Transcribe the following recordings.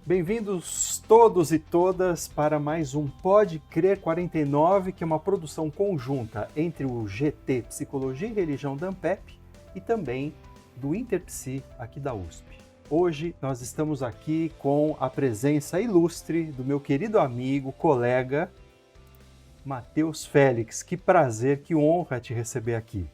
Bem-vindos todos e todas para mais um Pode Crer 49, que é uma produção conjunta entre o GT Psicologia e Religião da Ampep e também do Interpsi aqui da USP. Hoje nós estamos aqui com a presença ilustre do meu querido amigo, colega, Matheus Félix. Que prazer, que honra te receber aqui.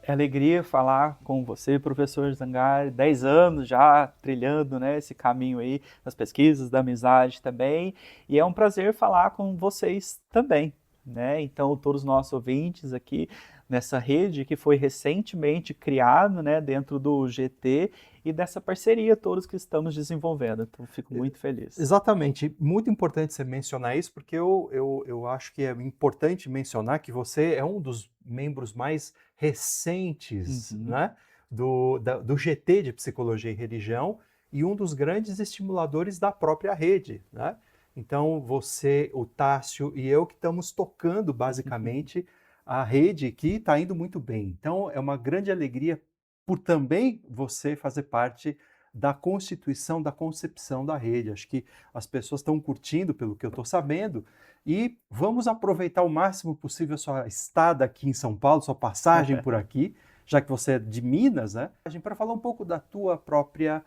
É alegria falar com você, professor Zangari, 10 anos já trilhando, né, esse caminho aí das pesquisas, da amizade também, e é um prazer falar com vocês também, né? Então, todos os nossos ouvintes aqui nessa rede que foi recentemente criada, né, dentro do GT e dessa parceria todos que estamos desenvolvendo. Então, fico muito feliz. Exatamente, muito importante você mencionar isso, porque eu acho que é importante mencionar que você é um dos membros mais recentes, Uhum. né, do GT de Psicologia e Religião e um dos grandes estimuladores da própria rede, né? Então, você, o Tássio e eu que estamos tocando basicamente a rede que está indo muito bem. Então, é uma grande alegria por também você fazer parte da constituição, da concepção da rede. Acho que as pessoas estão curtindo, pelo que eu estou sabendo, e vamos aproveitar o máximo possível a sua estada aqui em São Paulo, sua passagem por aqui, já que você é de Minas, né? Para falar um pouco da tua própria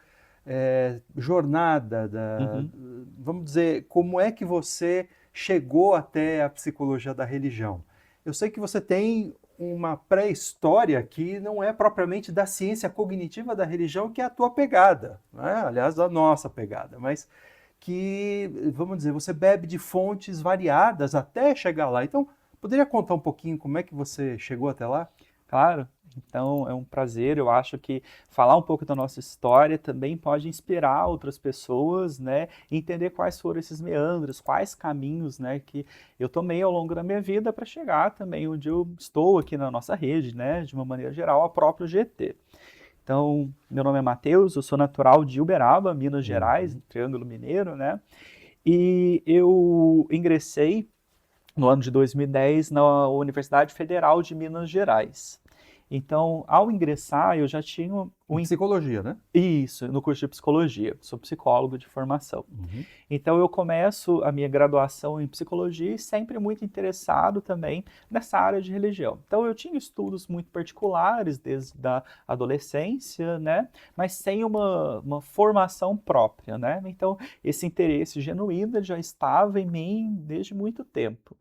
jornada, Uhum. vamos dizer, como é que você chegou até a psicologia da religião. Eu sei que você tem uma pré-história que não é propriamente da ciência cognitiva da religião, que é a tua pegada, né? Aliás, a nossa pegada, mas que, vamos dizer, você bebe de fontes variadas até chegar lá. Então, poderia contar um pouquinho como é que você chegou até lá? Claro, então é um prazer. Eu acho que falar um pouco da nossa história também pode inspirar outras pessoas, né? E entender quais foram esses meandros, quais caminhos, né, que eu tomei ao longo da minha vida para chegar também onde eu estou aqui na nossa rede, né? De uma maneira geral, ao próprio GT. Então, meu nome é Matheus, eu sou natural de Uberaba, Minas Gerais, Uhum. no Triângulo Mineiro, né? E eu ingressei no ano de 2010 na Universidade Federal de Minas Gerais. Então, ao ingressar, eu já tinha Em psicologia, né? isso, no curso de psicologia. Sou psicólogo de formação. Uhum. Então, eu começo a minha graduação em psicologia e sempre muito interessado também nessa área de religião. Então, eu tinha estudos muito particulares desde a adolescência, né? Mas sem uma formação própria, né? Então, esse interesse genuíno já estava em mim desde muito tempo.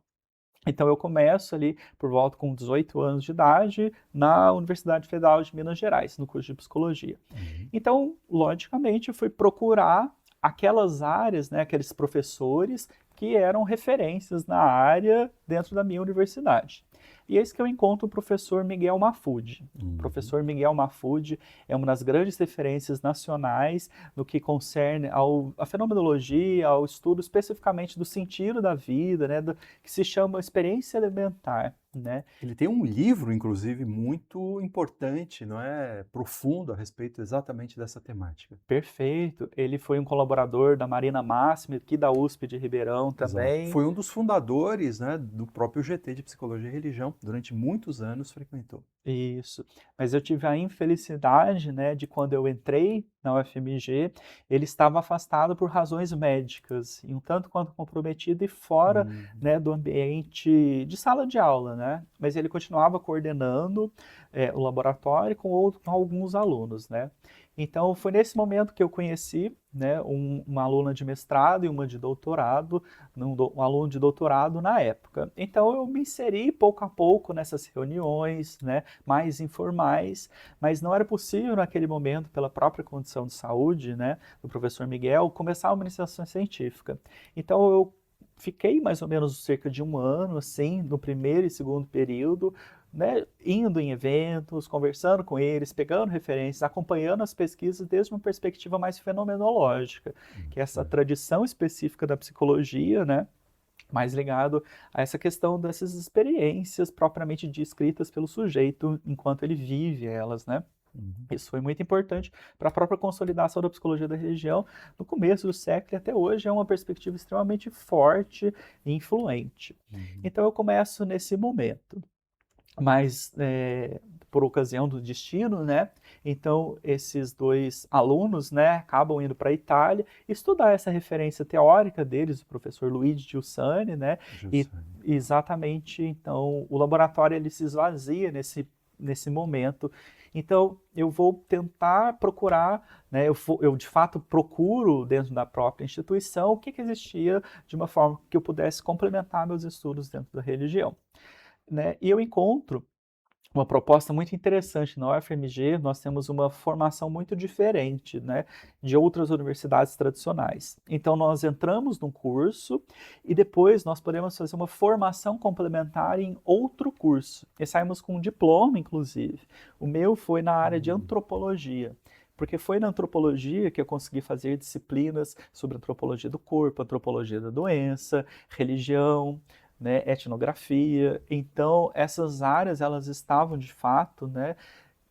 Então eu começo ali por volta com 18 anos de idade na Universidade Federal de Minas Gerais, no curso de psicologia. Uhum. Então, logicamente, eu fui procurar aquelas áreas, né, aqueles professores que eram referências na área dentro da minha universidade. E eis que eu encontro o professor Miguel Mahfoud. O Uhum. professor Miguel Mahfoud é uma das grandes referências nacionais no que concerne à fenomenologia, ao estudo especificamente do sentido da vida, né, que se chama experiência elementar, né? Ele tem um livro, inclusive, muito importante, não é? Profundo a respeito exatamente dessa temática. Perfeito. Ele foi um colaborador da Marina Máxima, aqui da USP de Ribeirão Exato. também. Foi um dos fundadores, né, do próprio GT de Psicologia e Religião. Durante muitos anos frequentou. Isso. Mas eu tive a infelicidade, né, de quando eu entrei na UFMG, ele estava afastado por razões médicas, e um tanto quanto comprometido e fora, Uhum. né, do ambiente de sala de aula, né? Mas ele continuava coordenando o laboratório com alguns alunos, né? Então foi nesse momento que eu conheci, né, uma aluna de mestrado e uma de doutorado, um aluno de doutorado na época. Então eu me inseri pouco a pouco nessas reuniões, né, mais informais, mas não era possível naquele momento, pela própria condição de saúde, né, do professor Miguel, começar uma iniciação científica. Então eu fiquei mais ou menos cerca de um ano, assim, no primeiro e segundo período, né, indo em eventos, conversando com eles, pegando referências, acompanhando as pesquisas desde uma perspectiva mais fenomenológica, que é essa Certo. tradição específica da psicologia, né, mais ligado a essa questão dessas experiências propriamente descritas pelo sujeito enquanto ele vive elas, né? Uhum. Isso foi muito importante para a própria consolidação da psicologia da religião no começo do século e até hoje é uma perspectiva extremamente forte e influente. Uhum. Então eu começo nesse momento. Mas por ocasião do destino, né? Então, esses dois alunos, né, acabam indo para a Itália estudar essa referência teórica deles, o professor Luigi Giussani, né? E exatamente, então, o laboratório ele se esvazia nesse momento. Então, eu vou tentar procurar, né, eu de fato procuro dentro da própria instituição o que existia de uma forma que eu pudesse complementar meus estudos dentro da religião, né? E eu encontro uma proposta muito interessante. Na UFMG, nós temos uma formação muito diferente, né, de outras universidades tradicionais. Então, nós entramos num curso e depois nós podemos fazer uma formação complementar em outro curso. E saímos com um diploma, inclusive. O meu foi na área de antropologia. Porque foi na antropologia que eu consegui fazer disciplinas sobre antropologia do corpo, antropologia da doença, religião, né, etnografia. Então, essas áreas elas estavam de fato, né,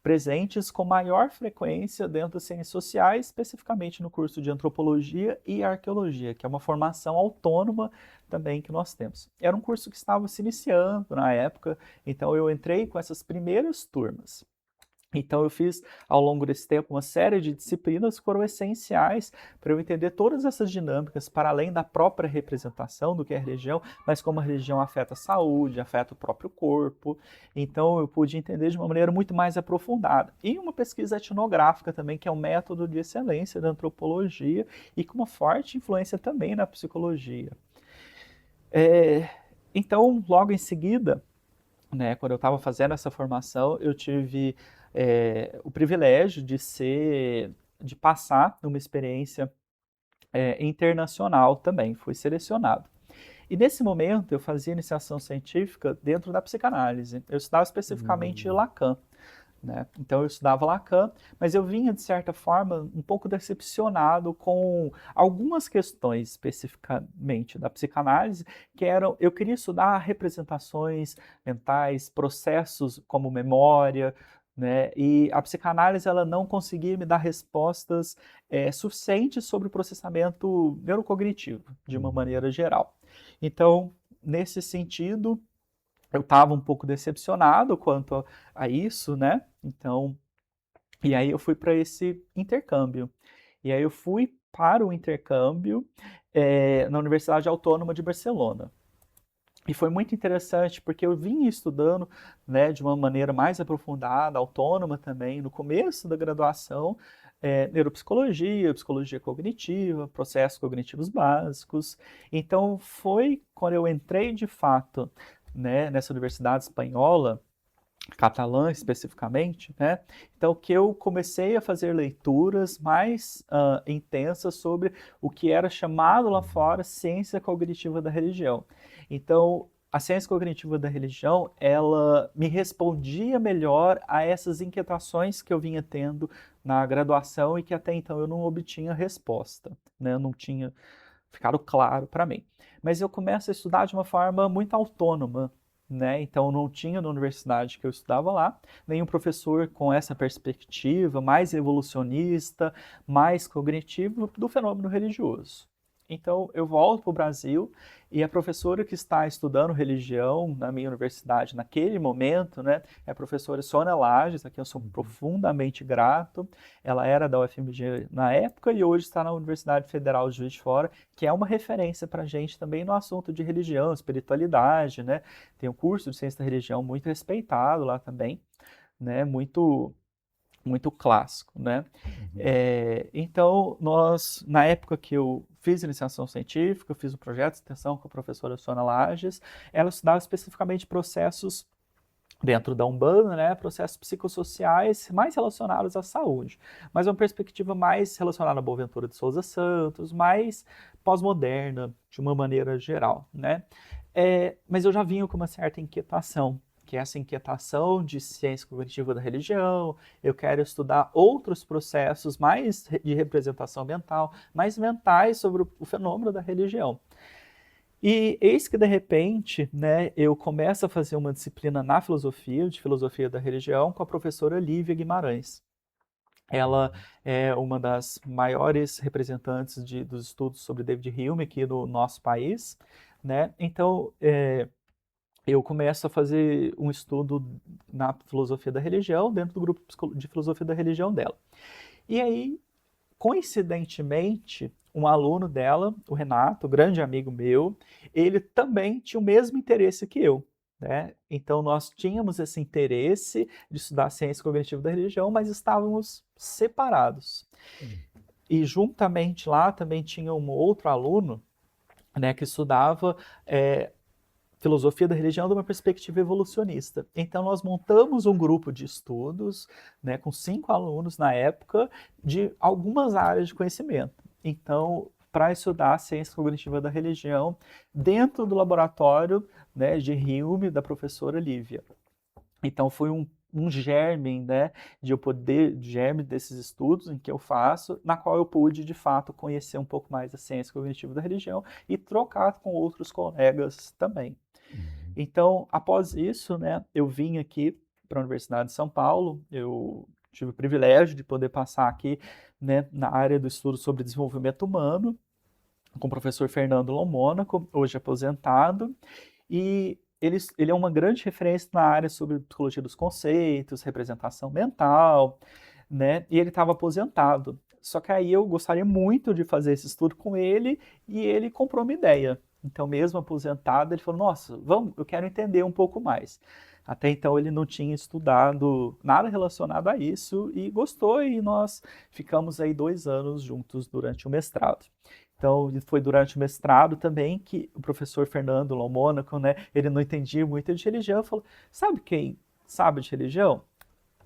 presentes com maior frequência dentro das ciências sociais, especificamente no curso de antropologia e arqueologia, que é uma formação autônoma também que nós temos. Era um curso que estava se iniciando na época, então eu entrei com essas primeiras turmas. Então, eu fiz, ao longo desse tempo, uma série de disciplinas que foram essenciais para eu entender todas essas dinâmicas, para além da própria representação do que é a religião, mas como a religião afeta a saúde, afeta o próprio corpo. Então, eu pude entender de uma maneira muito mais aprofundada. E uma pesquisa etnográfica também, que é um método de excelência da antropologia e com uma forte influência também na psicologia. Então, logo em seguida, né, quando eu estava fazendo essa formação, eu tive o privilégio de passar numa experiência internacional também, fui selecionado. E nesse momento eu fazia iniciação científica dentro da psicanálise. Eu estudava especificamente Lacan, né? Então eu estudava Lacan, mas eu vinha de certa forma um pouco decepcionado com algumas questões especificamente da psicanálise, que eram, eu queria estudar representações mentais, processos como memória, né? E a psicanálise ela não conseguia me dar respostas suficientes sobre o processamento neurocognitivo de uma maneira geral. Então, nesse sentido, eu estava um pouco decepcionado quanto a isso, né? Então, e aí eu fui para esse intercâmbio. E aí eu fui para o intercâmbio na Universidade Autônoma de Barcelona. E foi muito interessante porque eu vinha estudando, né, de uma maneira mais aprofundada, autônoma também, no começo da graduação, neuropsicologia, psicologia cognitiva, processos cognitivos básicos. Então foi quando eu entrei de fato, né, nessa universidade espanhola, catalã especificamente, né? Então que eu comecei a fazer leituras mais intensas sobre o que era chamado lá fora ciência cognitiva da religião. Então a ciência cognitiva da religião, ela me respondia melhor a essas inquietações que eu vinha tendo na graduação e que até então eu não obtinha resposta, né? Não tinha ficado claro para mim. Mas eu começo a estudar de uma forma muito autônoma, né? Então não tinha na universidade que eu estudava lá nenhum professor com essa perspectiva mais evolucionista, mais cognitivo do fenômeno religioso. Então eu volto para o Brasil e a professora que está estudando religião na minha universidade naquele momento, né, é a professora Sônia Lages, a quem eu sou profundamente grato. Ela era da UFMG na época e hoje está na Universidade Federal de Juiz de Fora, que é uma referência para a gente também no assunto de religião, espiritualidade, né? Tem um curso de ciência da religião muito respeitado lá também, né? Muito clássico, né? Então, na época que eu fiz iniciação científica, eu fiz um projeto de extensão com a professora Sônia Lages, ela estudava especificamente processos dentro da Umbanda, né, processos psicossociais mais relacionados à saúde, mas uma perspectiva mais relacionada à Boaventura de Souza Santos, mais pós-moderna, de uma maneira geral, né? Mas eu já vinha com uma certa inquietação, que é essa inquietação de ciência cognitiva da religião, eu quero estudar outros processos mais de representação mental, mais mentais sobre o fenômeno da religião. E eis que, de repente, né, eu começo a fazer uma disciplina na filosofia, de filosofia da religião, com a professora Lívia Guimarães. Ela é uma das maiores representantes dos estudos sobre David Hume aqui no nosso país, né? Então, eu começo a fazer um estudo na filosofia da religião, dentro do grupo de filosofia da religião dela. E aí, coincidentemente, um aluno dela, o Renato, grande amigo meu, ele também tinha o mesmo interesse que eu. Né? Então, nós tínhamos esse interesse de estudar ciência cognitiva da religião, mas estávamos separados. E juntamente lá também tinha um outro aluno, né, que estudava filosofia da religião de uma perspectiva evolucionista. Então, nós montamos um grupo de estudos, né, com 5 alunos na época, de algumas áreas de conhecimento. Então, para estudar a ciência cognitiva da religião, dentro do laboratório, né, de Hume, da professora Lívia. Então, foi um germe, né, germe desses estudos em que eu faço, na qual eu pude, de fato, conhecer um pouco mais a ciência cognitiva da religião e trocar com outros colegas também. Então, após isso, né, eu vim aqui para a Universidade de São Paulo, eu tive o privilégio de poder passar aqui, né, na área do estudo sobre desenvolvimento humano, com o professor Fernando Lomônaco, hoje aposentado, e ele é uma grande referência na área sobre psicologia dos conceitos, representação mental, né, e ele estava aposentado. Só que aí eu gostaria muito de fazer esse estudo com ele, e ele comprou uma ideia. Então, mesmo aposentado, ele falou, nossa, eu quero entender um pouco mais. Até então ele não tinha estudado nada relacionado a isso e gostou, e nós ficamos aí 2 anos juntos durante o mestrado. Então, foi durante o mestrado também que o professor Fernando Lomônaco, né, ele não entendia muito de religião, falou, sabe quem sabe de religião?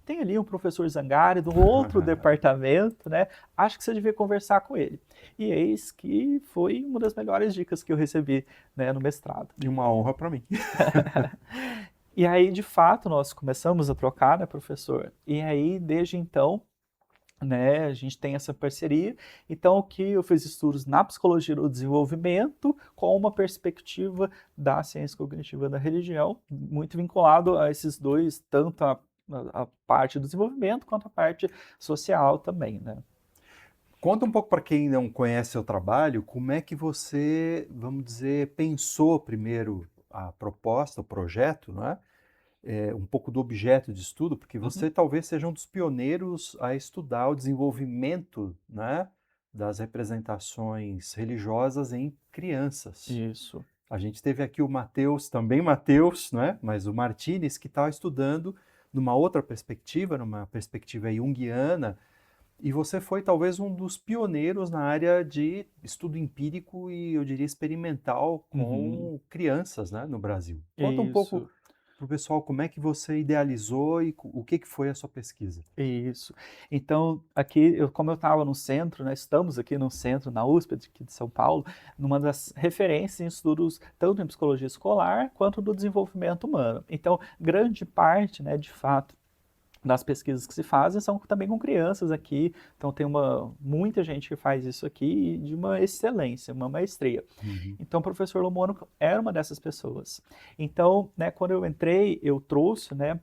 Tem ali um professor Zangari do outro departamento, né? Acho que você devia conversar com ele. E eis que foi uma das melhores dicas que eu recebi, né, no mestrado. E uma honra para mim. E aí, de fato, nós começamos a trocar, né, professor? E aí, desde então, né, a gente tem essa parceria. Então, aqui eu fiz estudos na psicologia do desenvolvimento com uma perspectiva da ciência cognitiva da religião, muito vinculado a esses dois, tanto a parte do desenvolvimento quanto a parte social também, né? Conta um pouco para quem não conhece seu trabalho, como é que você, vamos dizer, pensou primeiro a proposta, o projeto, não é? Um pouco do objeto de estudo, porque você talvez seja um dos pioneiros a estudar o desenvolvimento, né, das representações religiosas em crianças. Isso. A gente teve aqui o Matheus, também Matheus, né, mas o Martínez, que está estudando numa outra perspectiva, numa perspectiva junguiana, e você foi talvez um dos pioneiros na área de estudo empírico e, eu diria, experimental com crianças, né, no Brasil. Conta um pouco para o pessoal como é que você idealizou e o que foi a sua pesquisa. Isso. Então, aqui, como eu estava no centro, né, estamos aqui no centro, na USP aqui de São Paulo, numa das referências em estudos tanto em psicologia escolar quanto do desenvolvimento humano. Então, grande parte, né, de fato, das pesquisas que se fazem são também com crianças aqui, então tem muita gente que faz isso aqui de uma excelência, uma maestria. Então o professor Lomônaco era uma dessas pessoas. Então, né, quando eu entrei, eu trouxe, né,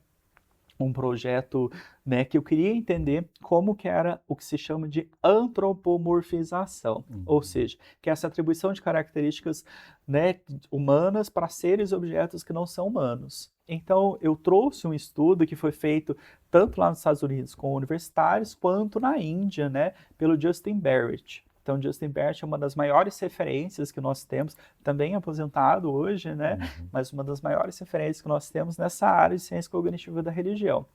um projeto, né, que eu queria entender como que era o que se chama de antropomorfização, ou seja, que é essa atribuição de características, né, humanas para seres e objetos que não são humanos. Então, eu trouxe um estudo que foi feito tanto lá nos Estados Unidos com universitários, quanto na Índia, né, pelo Justin Barrett. Então, Justin Barrett é uma das maiores referências que nós temos, também aposentado hoje, né, mas uma das maiores referências que nós temos nessa área de ciência cognitiva da religião.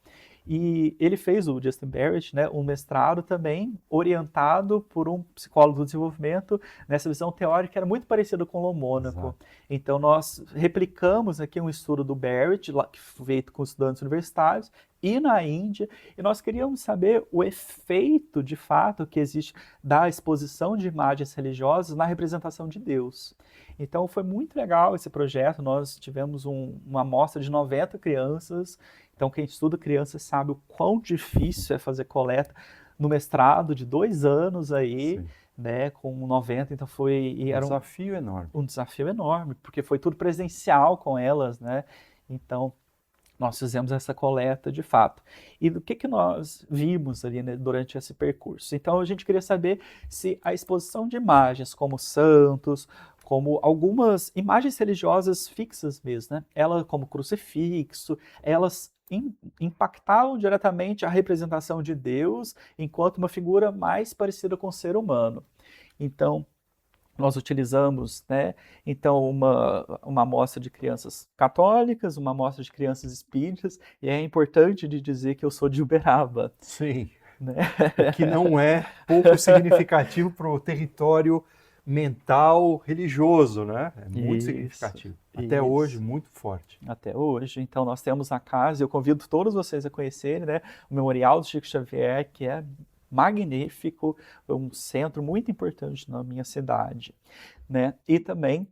E ele fez, o Justin Barrett, né, um mestrado também orientado por um psicólogo do desenvolvimento nessa visão teórica que era muito parecida com o Lomônaco. Exato. Então nós replicamos aqui um estudo do Barrett, feito com estudantes universitários, e na Índia, e nós queríamos saber o efeito de fato que existe da exposição de imagens religiosas na representação de Deus. Então foi muito legal esse projeto, nós tivemos uma amostra de 90 crianças. Então, quem estuda criança sabe o quão difícil é fazer coleta no mestrado de 2 anos aí, né, com 90, então era um desafio enorme. Um desafio enorme, porque foi tudo presencial com elas, né, então nós fizemos essa coleta de fato. E do que nós vimos ali, né, durante esse percurso? Então a gente queria saber se a exposição de imagens como santos, como algumas imagens religiosas fixas mesmo, né? Ela como crucifixo, elas impactavam diretamente a representação de Deus enquanto uma figura mais parecida com o ser humano. Então, nós utilizamos, né, então uma amostra de crianças católicas, uma amostra de crianças espíritas, e é importante de dizer que eu sou de Uberaba. Sim, Né? o que não é pouco significativo para o território mental religioso, né? É muito Isso, significativo. Até hoje, isso. muito forte. Até hoje. Então, nós temos a casa, eu convido todos vocês a conhecerem, né, o Memorial do Chico Xavier, que é magnífico, um centro muito importante na minha cidade, né? E também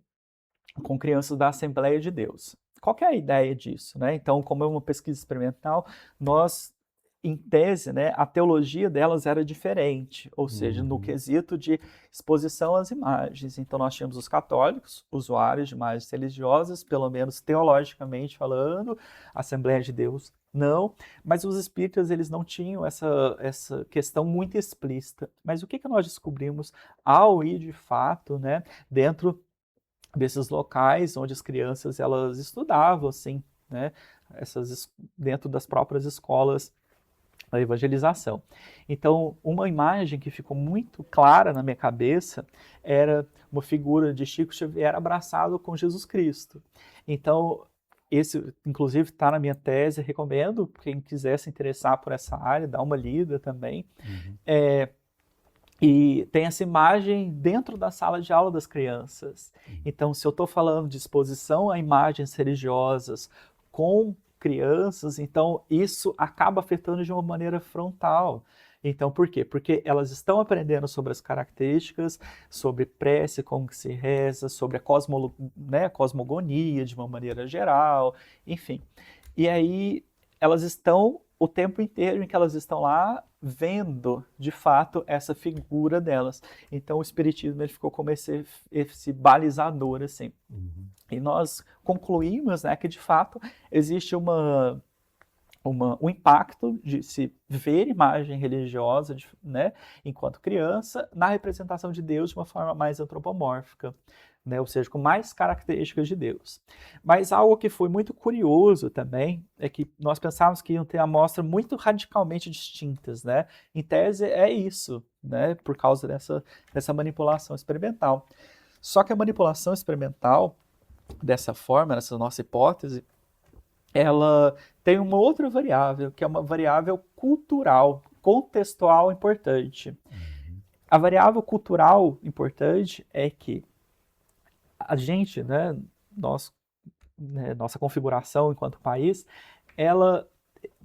com crianças da Assembleia de Deus. Qual que é a ideia disso, né? Então, como é uma pesquisa experimental, nós, em tese, né, a teologia delas era diferente, ou seja, no quesito de exposição às imagens. Então, nós tínhamos os católicos, usuários de imagens religiosas, pelo menos teologicamente falando, Assembleia de Deus não, mas os espíritas eles não tinham essa questão muito explícita. Mas o que nós descobrimos ao ir de fato, né, dentro desses locais onde as crianças elas estudavam, assim, né, dentro das próprias escolas da evangelização. Então, uma imagem que ficou muito clara na minha cabeça era uma figura de Chico Xavier abraçado com Jesus Cristo. Então, esse, inclusive, está na minha tese, recomendo quem quiser se interessar por essa área, dar uma lida também. E tem essa imagem dentro da sala de aula das crianças. Então, se eu estou falando de exposição a imagens religiosas com crianças, então isso acaba afetando de uma maneira frontal. Então, por quê? Porque elas estão aprendendo sobre as características, sobre prece, como que se reza, sobre a cosmogonia de uma maneira geral, enfim. E aí elas estão o tempo inteiro em que elas estão lá vendo, de fato, essa figura delas. Então o espiritismo ele ficou como esse balizador, assim. E nós concluímos, né, que de fato existe um impacto de se ver imagem religiosa, né, enquanto criança, na representação de Deus de uma forma mais antropomórfica, né, ou seja, com mais características de Deus. Mas algo que foi muito curioso também é que nós pensávamos que iam ter amostras muito radicalmente distintas, né? Em tese é isso, né, por causa dessa manipulação experimental. Só que a manipulação experimental, dessa forma, nessa nossa hipótese, ela tem uma outra variável, que é uma variável cultural, contextual importante. A variável cultural importante é que a gente, né, nossa configuração enquanto país, ela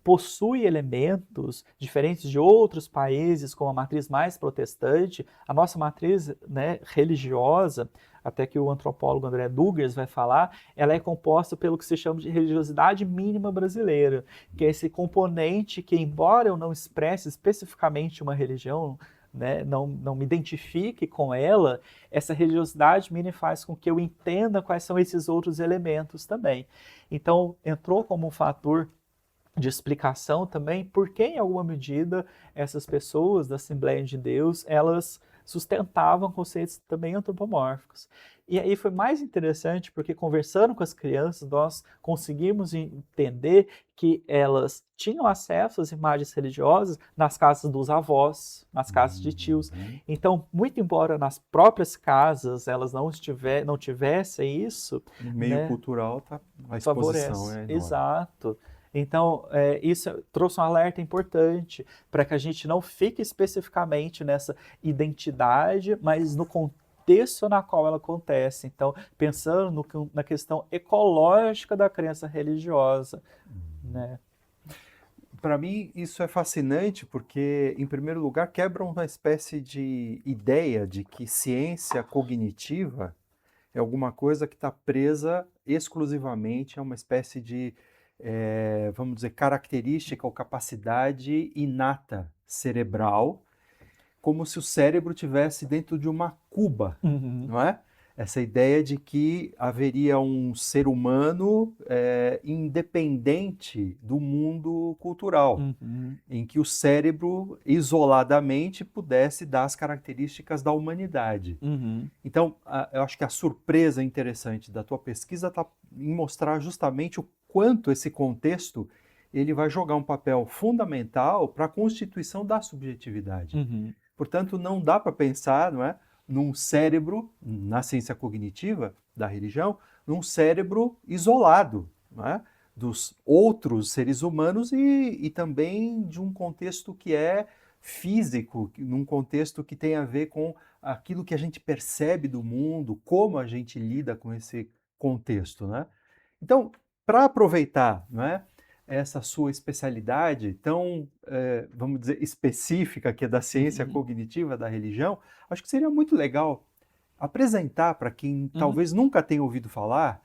possui elementos diferentes de outros países com a matriz mais protestante. A nossa matriz, né, religiosa, até que o antropólogo André Dugas vai falar, ela é composta pelo que se chama de religiosidade mínima brasileira, que é esse componente que, embora eu não expresse especificamente uma religião, né, não me identifique com ela, essa religiosidade mínima faz com que eu entenda quais são esses outros elementos também. Então, entrou como um fator de explicação também porque, em alguma medida, essas pessoas da Assembleia de Deus, elas sustentavam conceitos também antropomórficos. E aí foi mais interessante porque, conversando com as crianças, nós conseguimos entender que elas tinham acesso às imagens religiosas nas casas dos avós, nas casas de tios. Então, muito embora nas próprias casas elas não tivessem isso, no meio, né, cultural, a exposição favorece. É enorme. Exato. Então, isso trouxe um alerta importante para que a gente não fique especificamente nessa identidade, mas no contexto na qual ela acontece. Então, pensando na questão ecológica da crença religiosa, né? Para mim, isso é fascinante porque, em primeiro lugar, quebra uma espécie de ideia de que ciência cognitiva é alguma coisa que está presa exclusivamente a uma espécie de, vamos dizer, característica ou capacidade inata cerebral, como se o cérebro tivesse dentro de uma cuba, não é? essa ideia de que haveria um ser humano independente do mundo cultural, Uhum. em que o cérebro isoladamente pudesse dar as características da humanidade. Uhum. Então, eu acho que a surpresa interessante da tua pesquisa está em mostrar justamente o quanto esse contexto ele vai jogar um papel fundamental para a constituição da subjetividade. Uhum. Portanto, não dá para pensar, não é, num cérebro, na ciência cognitiva da religião, num cérebro isolado, não é, dos outros seres humanos e também de um contexto que é físico, num contexto que tem a ver com aquilo que a gente percebe do mundo, como a gente lida com esse contexto, né? Então, para aproveitar, não é, essa sua especialidade tão, vamos dizer, específica, que é da ciência Uhum. cognitiva da religião, acho que seria muito legal apresentar para quem Uhum. talvez nunca tenha ouvido falar,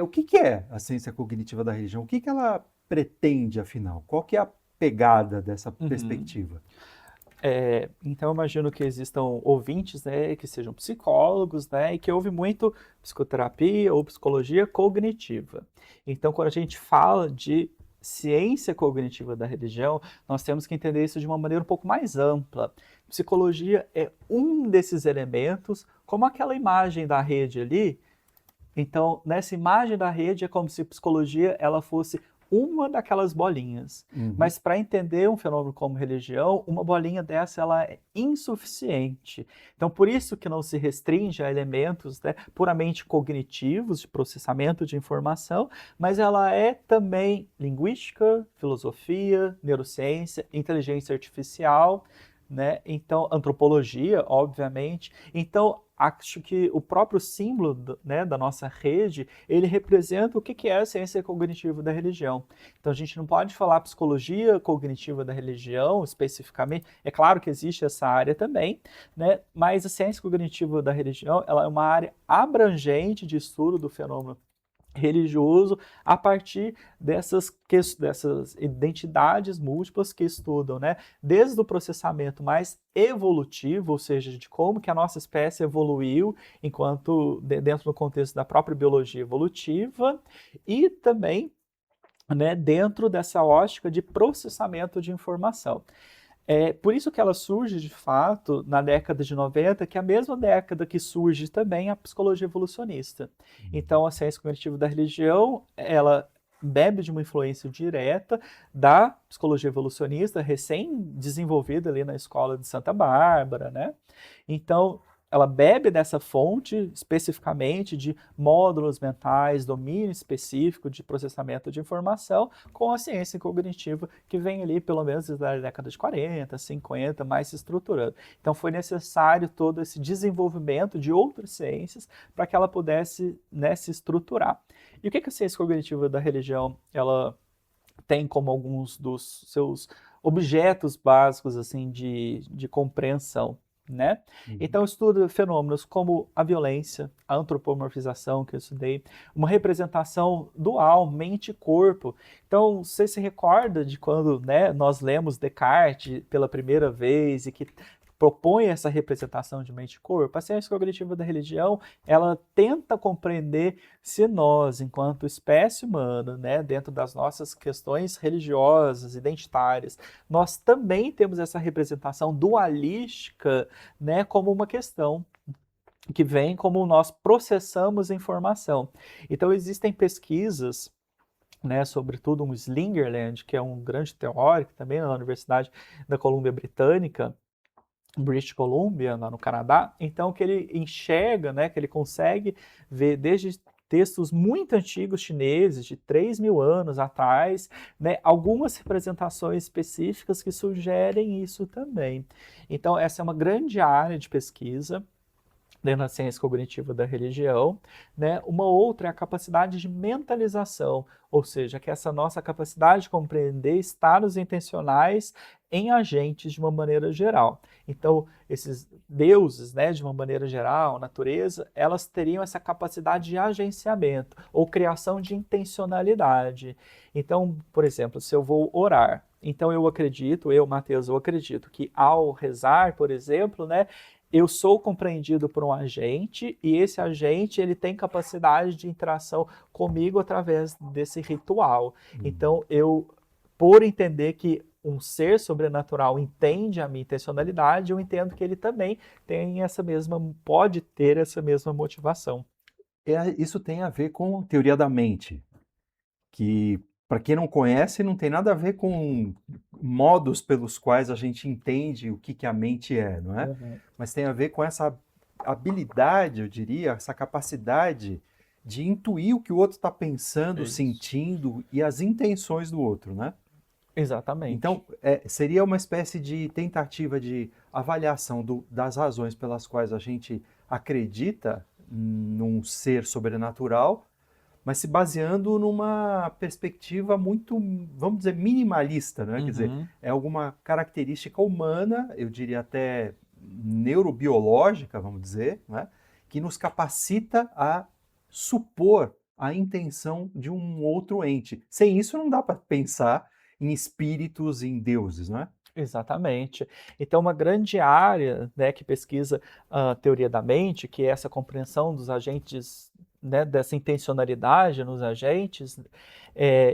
o que que é a ciência cognitiva da religião, o que que ela pretende, afinal, qual que é a pegada dessa Uhum. perspectiva? Então, eu imagino que existam ouvintes, né, que sejam psicólogos, né, e que ouvem muito psicoterapia ou psicologia cognitiva. Então, quando a gente fala de ciência cognitiva da religião, nós temos que entender isso de uma maneira um pouco mais ampla. Psicologia é um desses elementos, como aquela imagem da rede ali. Então, nessa imagem da rede é como se psicologia ela fosse uma daquelas bolinhas. Uhum. Mas para entender um fenômeno como religião, uma bolinha dessa ela é insuficiente. Então, por isso que não se restringe a elementos, né, puramente cognitivos de processamento de informação, mas ela é também linguística, filosofia, neurociência, inteligência artificial, né? Então, antropologia, obviamente. Então, acho que o próprio símbolo, né, da nossa rede, ele representa o que é a ciência cognitiva da religião. Então, a gente não pode falar psicologia cognitiva da religião especificamente. É claro que existe essa área também, né? Mas a ciência cognitiva da religião, ela é uma área abrangente de estudo do fenômeno religioso a partir dessas identidades múltiplas que estudam, né? Desde o processamento mais evolutivo, ou seja, de como que a nossa espécie evoluiu enquanto dentro do contexto da própria biologia evolutiva e também, né, dentro dessa ótica de processamento de informação. É por isso que ela surge, de fato, na década de 90, que é a mesma década que surge também a psicologia evolucionista. Então, a ciência cognitiva da religião, ela bebe de uma influência direta da psicologia evolucionista, recém-desenvolvida ali na escola de Santa Bárbara, né? Então, ela bebe dessa fonte especificamente de módulos mentais, domínio específico de processamento de informação, com a ciência cognitiva que vem ali pelo menos desde a década de 40, 50, mais se estruturando. Então foi necessário todo esse desenvolvimento de outras ciências para que ela pudesse, né, se estruturar. E o que a ciência cognitiva da religião ela tem como alguns dos seus objetos básicos assim de compreensão, né? Uhum. Então estuda fenômenos como a violência, a antropomorfização que eu estudei, uma representação dual, mente e corpo. Então você se recorda de quando, né, nós lemos Descartes pela primeira vez e que propõe essa representação de mente e corpo? A ciência cognitiva da religião, ela tenta compreender se nós, enquanto espécie humana, né, dentro das nossas questões religiosas, identitárias, nós também temos essa representação dualística, né, como uma questão que vem como nós processamos informação. Então existem pesquisas, né, sobretudo um Slingerland, que é um grande teórico também na Universidade da Colômbia Britânica, British Columbia, lá no Canadá, então que ele enxerga, né, que ele consegue ver desde textos muito antigos chineses, de 3.000 anos atrás, né, algumas representações específicas que sugerem isso também. Então essa é uma grande área de pesquisa dentro da ciência cognitiva da religião, né? Uma outra é a capacidade de mentalização, ou seja, que essa nossa capacidade de compreender estados intencionais em agentes de uma maneira geral. Então, esses deuses, né, de uma maneira geral, natureza, elas teriam essa capacidade de agenciamento ou criação de intencionalidade. Então, por exemplo, se eu vou orar, então eu acredito, Matheus, eu acredito que ao rezar, por exemplo, né, eu sou compreendido por um agente e esse agente ele tem capacidade de interação comigo através desse ritual. Então, por entender que um ser sobrenatural entende a minha intencionalidade, eu entendo que ele também pode ter essa mesma motivação. Isso tem a ver com teoria da mente, que, para quem não conhece, não tem nada a ver com modos pelos quais a gente entende o que a mente é, não é? Uhum. Mas tem a ver com essa habilidade, eu diria, essa capacidade de intuir o que o outro está pensando, Isso. sentindo e as intenções do outro, né? Exatamente. Então, seria uma espécie de tentativa de avaliação das razões pelas quais a gente acredita num ser sobrenatural, mas se baseando numa perspectiva muito, vamos dizer, minimalista, né? Quer dizer, Uhum. é alguma característica humana, eu diria até neurobiológica, vamos dizer, né? Que nos capacita a supor a intenção de um outro ente. Sem isso, não dá para pensar em espíritos, em deuses, não é? Exatamente. Então, uma grande área, né, que pesquisa a teoria da mente, que é essa compreensão dos agentes, né, dessa intencionalidade nos agentes,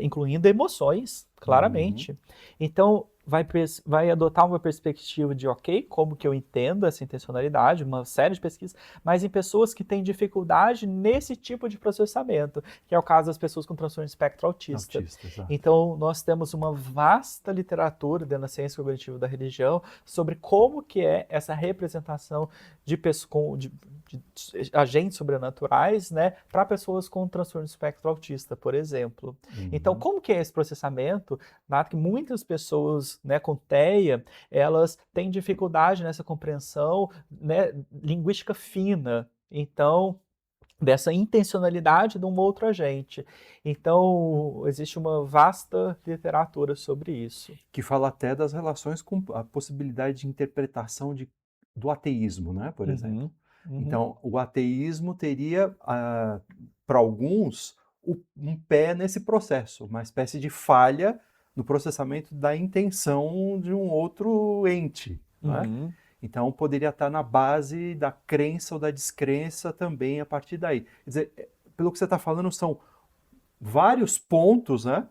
incluindo emoções, Uhum. claramente. Então, vai adotar uma perspectiva de, ok, como que eu entendo essa intencionalidade, uma série de pesquisas, mas em pessoas que têm dificuldade nesse tipo de processamento, que é o caso das pessoas com transtorno de espectro autista. Autista, exato. Então, nós temos uma vasta literatura dentro da ciência cognitiva da religião sobre como que é essa representação de agentes sobrenaturais, né, para pessoas com transtorno de espectro autista, por exemplo. Então, como que é esse processamento? Nada que muitas pessoas, né, com TEA, elas têm dificuldade nessa compreensão, né, linguística fina. Então, dessa intencionalidade de um outro agente. Então, existe uma vasta literatura sobre isso. Que fala até das relações com a possibilidade de interpretação do ateísmo, né, por exemplo. Uhum, uhum. Então, o ateísmo teria, para alguns, um pé nesse processo, uma espécie de falha no processamento da intenção de um outro ente, não é? Uhum. Então, poderia estar na base da crença ou da descrença também a partir daí. Quer dizer, pelo que você está falando, são vários pontos, né,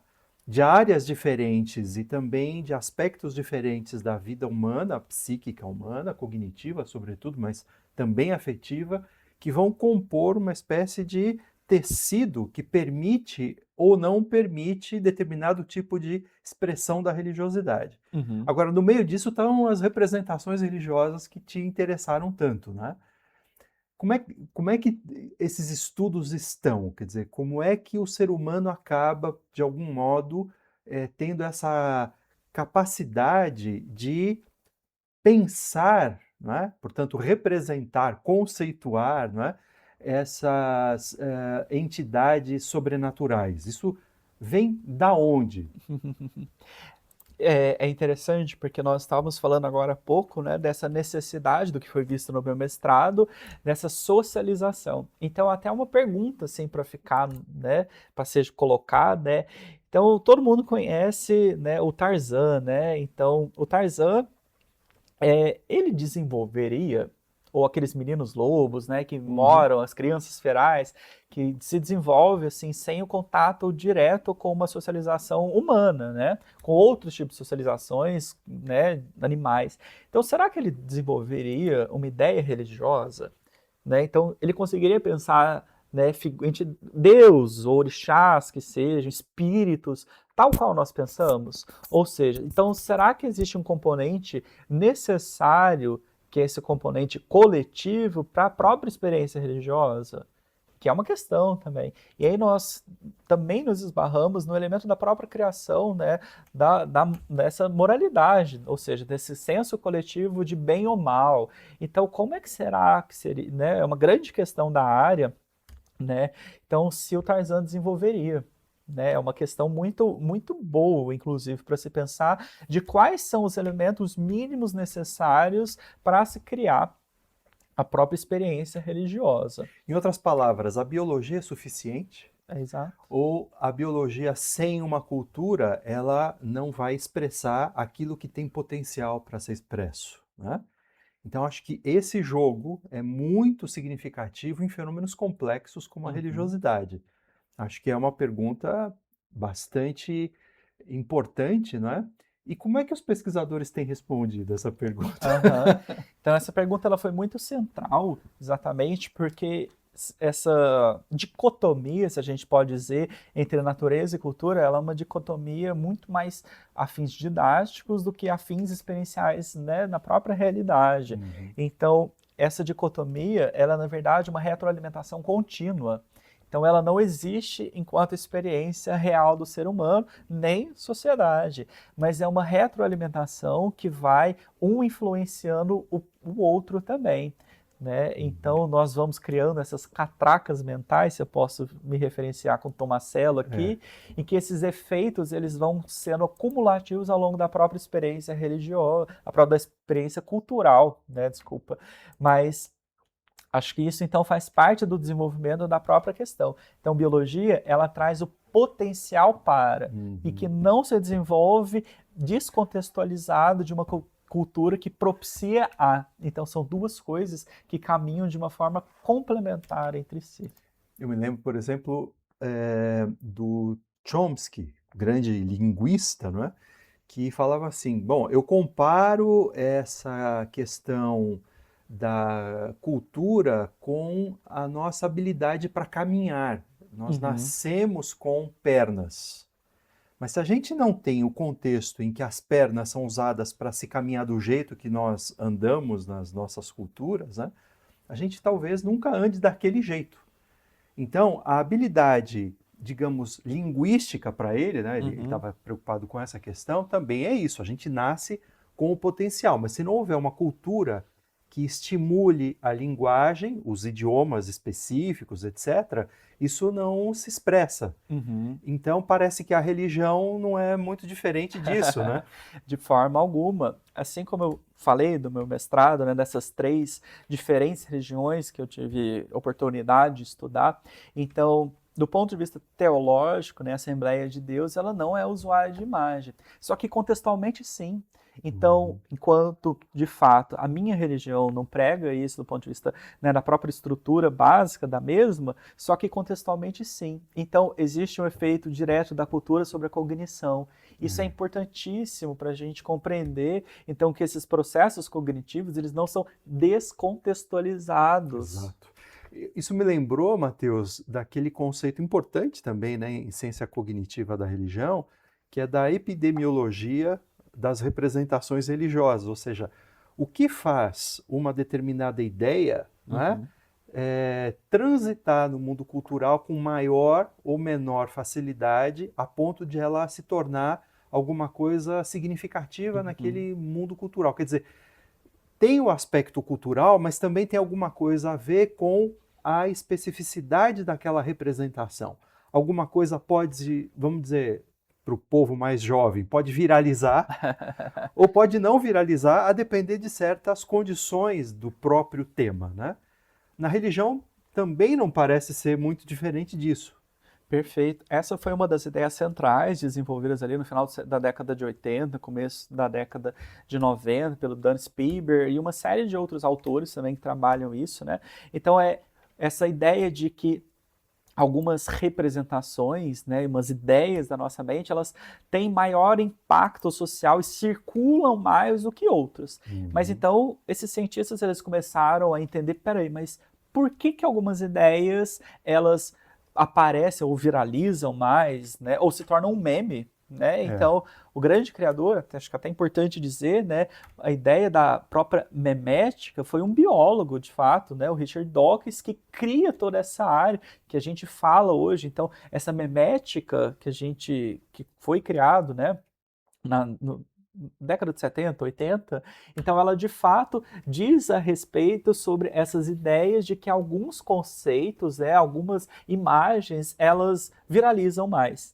de áreas diferentes e também de aspectos diferentes da vida humana, psíquica humana, cognitiva, sobretudo, mas também afetiva, que vão compor uma espécie de tecido que permite ou não permite determinado tipo de expressão da religiosidade. Uhum. Agora, no meio disso estão as representações religiosas que te interessaram tanto, né? Como é que esses estudos estão? Quer dizer, como é que o ser humano acaba, de algum modo, tendo essa capacidade de pensar, não é? Portanto, representar, conceituar, não é? Essas entidades sobrenaturais? Isso vem da onde? É interessante porque nós estávamos falando agora há pouco, né, dessa necessidade do que foi visto no meu mestrado, dessa socialização. Então, até uma pergunta assim para ficar, né, para ser colocada, né? Então, todo mundo conhece, né, o Tarzan, né? Então, o Tarzan, ele desenvolveria, ou aqueles meninos lobos, né, que Uhum. moram, as crianças ferais, que se desenvolve assim sem o contato direto com uma socialização humana, né, com outros tipos de socializações, né, animais. Então, será que ele desenvolveria uma ideia religiosa, né? Então, ele conseguiria pensar, né, Deus, ou orixás que sejam, espíritos, tal qual nós pensamos? Ou seja, então, será que existe um componente necessário, que é esse componente coletivo, para a própria experiência religiosa? Que é uma questão também. E aí nós também nos esbarramos no elemento da própria criação, né, dessa moralidade, ou seja, desse senso coletivo de bem ou mal. Então, como é que será que seria, né, é uma grande questão da área, né, então se o Tarzan desenvolveria. Né, é uma questão muito, muito boa, inclusive, para se pensar de quais são os elementos mínimos necessários para se criar a própria experiência religiosa. Em outras palavras, a biologia é suficiente? É exato. Ou a biologia sem uma cultura, ela não vai expressar aquilo que tem potencial para ser expresso, né? Então, acho que esse jogo é muito significativo em fenômenos complexos como a Uhum. religiosidade. Acho que é uma pergunta bastante importante, não é? E como é que os pesquisadores têm respondido essa pergunta? Aham. Então essa pergunta ela foi muito central, exatamente porque essa dicotomia, se a gente pode dizer, entre natureza e cultura, ela é uma dicotomia muito mais a fins didáticos do que a fins experienciais, né, na própria realidade. Uhum. Então essa dicotomia, ela é, na verdade, uma retroalimentação contínua. Então ela não existe enquanto experiência real do ser humano, nem sociedade, mas é uma retroalimentação que vai um influenciando o outro também. Né? Uhum. Então nós vamos criando essas catracas mentais, se eu posso me referenciar com Tomasello É. aqui, em que esses efeitos eles vão sendo acumulativos ao longo da própria experiência religiosa, a própria experiência cultural, né? Desculpa, mas acho que isso então faz parte do desenvolvimento da própria questão. Então, biologia, ela traz o potencial para e que Uhum. não se desenvolve descontextualizado de uma cultura que propicia a. Então, são duas coisas que caminham de uma forma complementar entre si. Eu me lembro, por exemplo, do Chomsky, grande linguista, não é? Que falava assim: bom, eu comparo essa questão da cultura com a nossa habilidade para caminhar. Nós Uhum, nascemos com pernas. Mas se a gente não tem o contexto em que as pernas são usadas para se caminhar do jeito que nós andamos nas nossas culturas, né, a gente talvez nunca ande daquele jeito. Então, a habilidade, digamos, linguística para ele, né, ele uhum. estava preocupado com essa questão, também é isso. A gente nasce com o potencial, mas se não houver uma cultura que estimule a linguagem, os idiomas específicos, etc., isso não se expressa. Uhum. Então, parece que a religião não é muito diferente disso, né? De forma alguma. Assim como eu falei do meu mestrado, né, dessas três diferentes regiões que eu tive oportunidade de estudar, então, do ponto de vista teológico, né, a Assembleia de Deus, ela não é usuária de imagem. Só que contextualmente, sim. Então, Uhum. enquanto, de fato, a minha religião não prega isso do ponto de vista, né, da própria estrutura básica da mesma, só que contextualmente sim. Então, existe um efeito direto da cultura sobre a cognição. Isso é É, importantíssimo para a gente compreender, então, que esses processos cognitivos, eles não são descontextualizados. exato. Isso me lembrou, Matheus, daquele conceito importante também, né, em ciência cognitiva da religião, que é da epidemiologia das representações religiosas, ou seja, o que faz uma determinada ideia, não é, Uhum, transitar no mundo cultural com maior ou menor facilidade, a ponto de ela se tornar alguma coisa significativa uhum. naquele mundo cultural. Quer dizer, tem o aspecto cultural, mas também tem alguma coisa a ver com a especificidade daquela representação. Alguma coisa pode, vamos dizer, para o povo mais jovem, pode viralizar ou pode não viralizar, a depender de certas condições do próprio tema, né? Na religião também não parece ser muito diferente disso. Perfeito. Essa foi uma das ideias centrais desenvolvidas ali no final da década de 80, começo da década de 90, pelo Dan Spieber e uma série de outros autores também que trabalham isso, né? Então é essa ideia de que algumas representações, né, umas ideias da nossa mente, elas têm maior impacto social e circulam mais do que outras. Mas Uhum. então esses cientistas eles começaram a entender, peraí, mas por que que algumas ideias elas aparecem ou viralizam mais, né, ou se tornam um meme? Né? É. Então, o grande criador, acho que é até importante dizer, né, a ideia da própria memética foi um biólogo, de fato, né, o Richard Dawkins, que cria toda essa área que a gente fala hoje. Então, essa memética que foi criado, né, no década de 70, 80, então ela de fato diz a respeito sobre essas ideias de que alguns conceitos, né, algumas imagens, elas viralizam mais.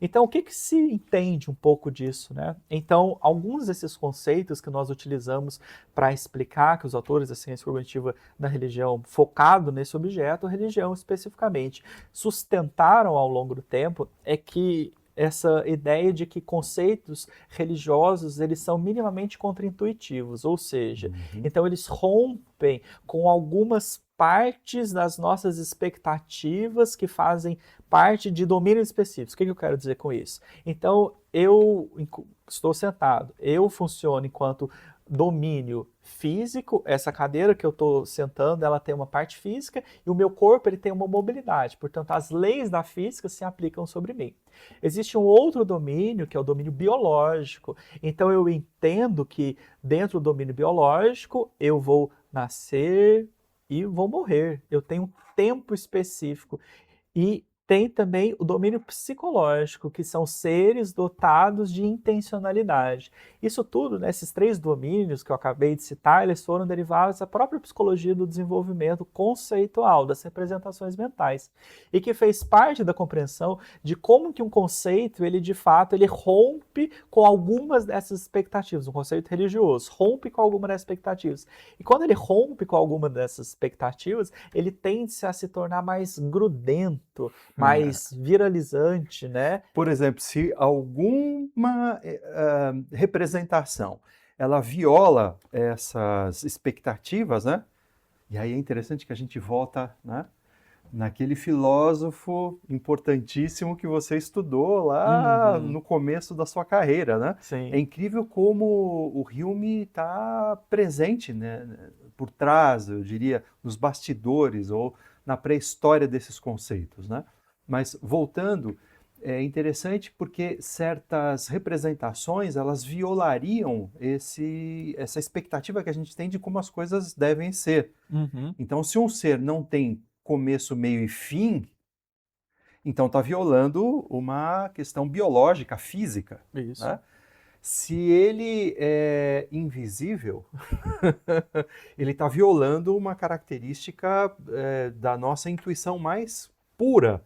Então, o que, que se entende um pouco disso, né? Então, alguns desses conceitos que nós utilizamos para explicar que os autores da ciência cognitiva da religião, focado nesse objeto, a religião especificamente, sustentaram ao longo do tempo, é que essa ideia de que conceitos religiosos eles são minimamente contraintuitivos, ou seja, então eles rompem com algumas partes das nossas expectativas que fazem parte de domínios específicos. O que eu quero dizer com isso? Então, eu estou sentado, eu funciono enquanto domínio físico, essa cadeira que eu estou sentando, ela tem uma parte física e o meu corpo ele tem uma mobilidade, portanto as leis da física se aplicam sobre mim. Existe um outro domínio que é o domínio biológico, então eu entendo que dentro do domínio biológico eu vou nascer e vou morrer, eu tenho um tempo específico e tem também o domínio psicológico, que são seres dotados de intencionalidade. Isso tudo, né, esses 3 domínios que eu acabei de citar, eles foram derivados da própria psicologia do desenvolvimento conceitual, das representações mentais, e que fez parte da compreensão de como que um conceito, ele de fato, ele rompe com algumas dessas expectativas, um conceito religioso, rompe com alguma dessas expectativas. E quando ele rompe com alguma dessas expectativas, ele tende a se tornar mais grudento, mais viralizante, né? Por exemplo, se alguma representação ela viola essas expectativas, né? E aí é interessante que a gente volta, né, naquele filósofo importantíssimo que você estudou lá no começo da sua carreira, né? Sim. É incrível como o Hume está presente, né, por trás, eu diria, nos bastidores ou na pré-história desses conceitos, né? Mas voltando, é interessante porque certas representações elas violariam essa expectativa que a gente tem de como as coisas devem ser. Então, se um ser não tem começo, meio e fim, então está violando uma questão biológica, física. Isso. Né? Se ele é invisível, ele está violando uma característica da nossa intuição mais pura.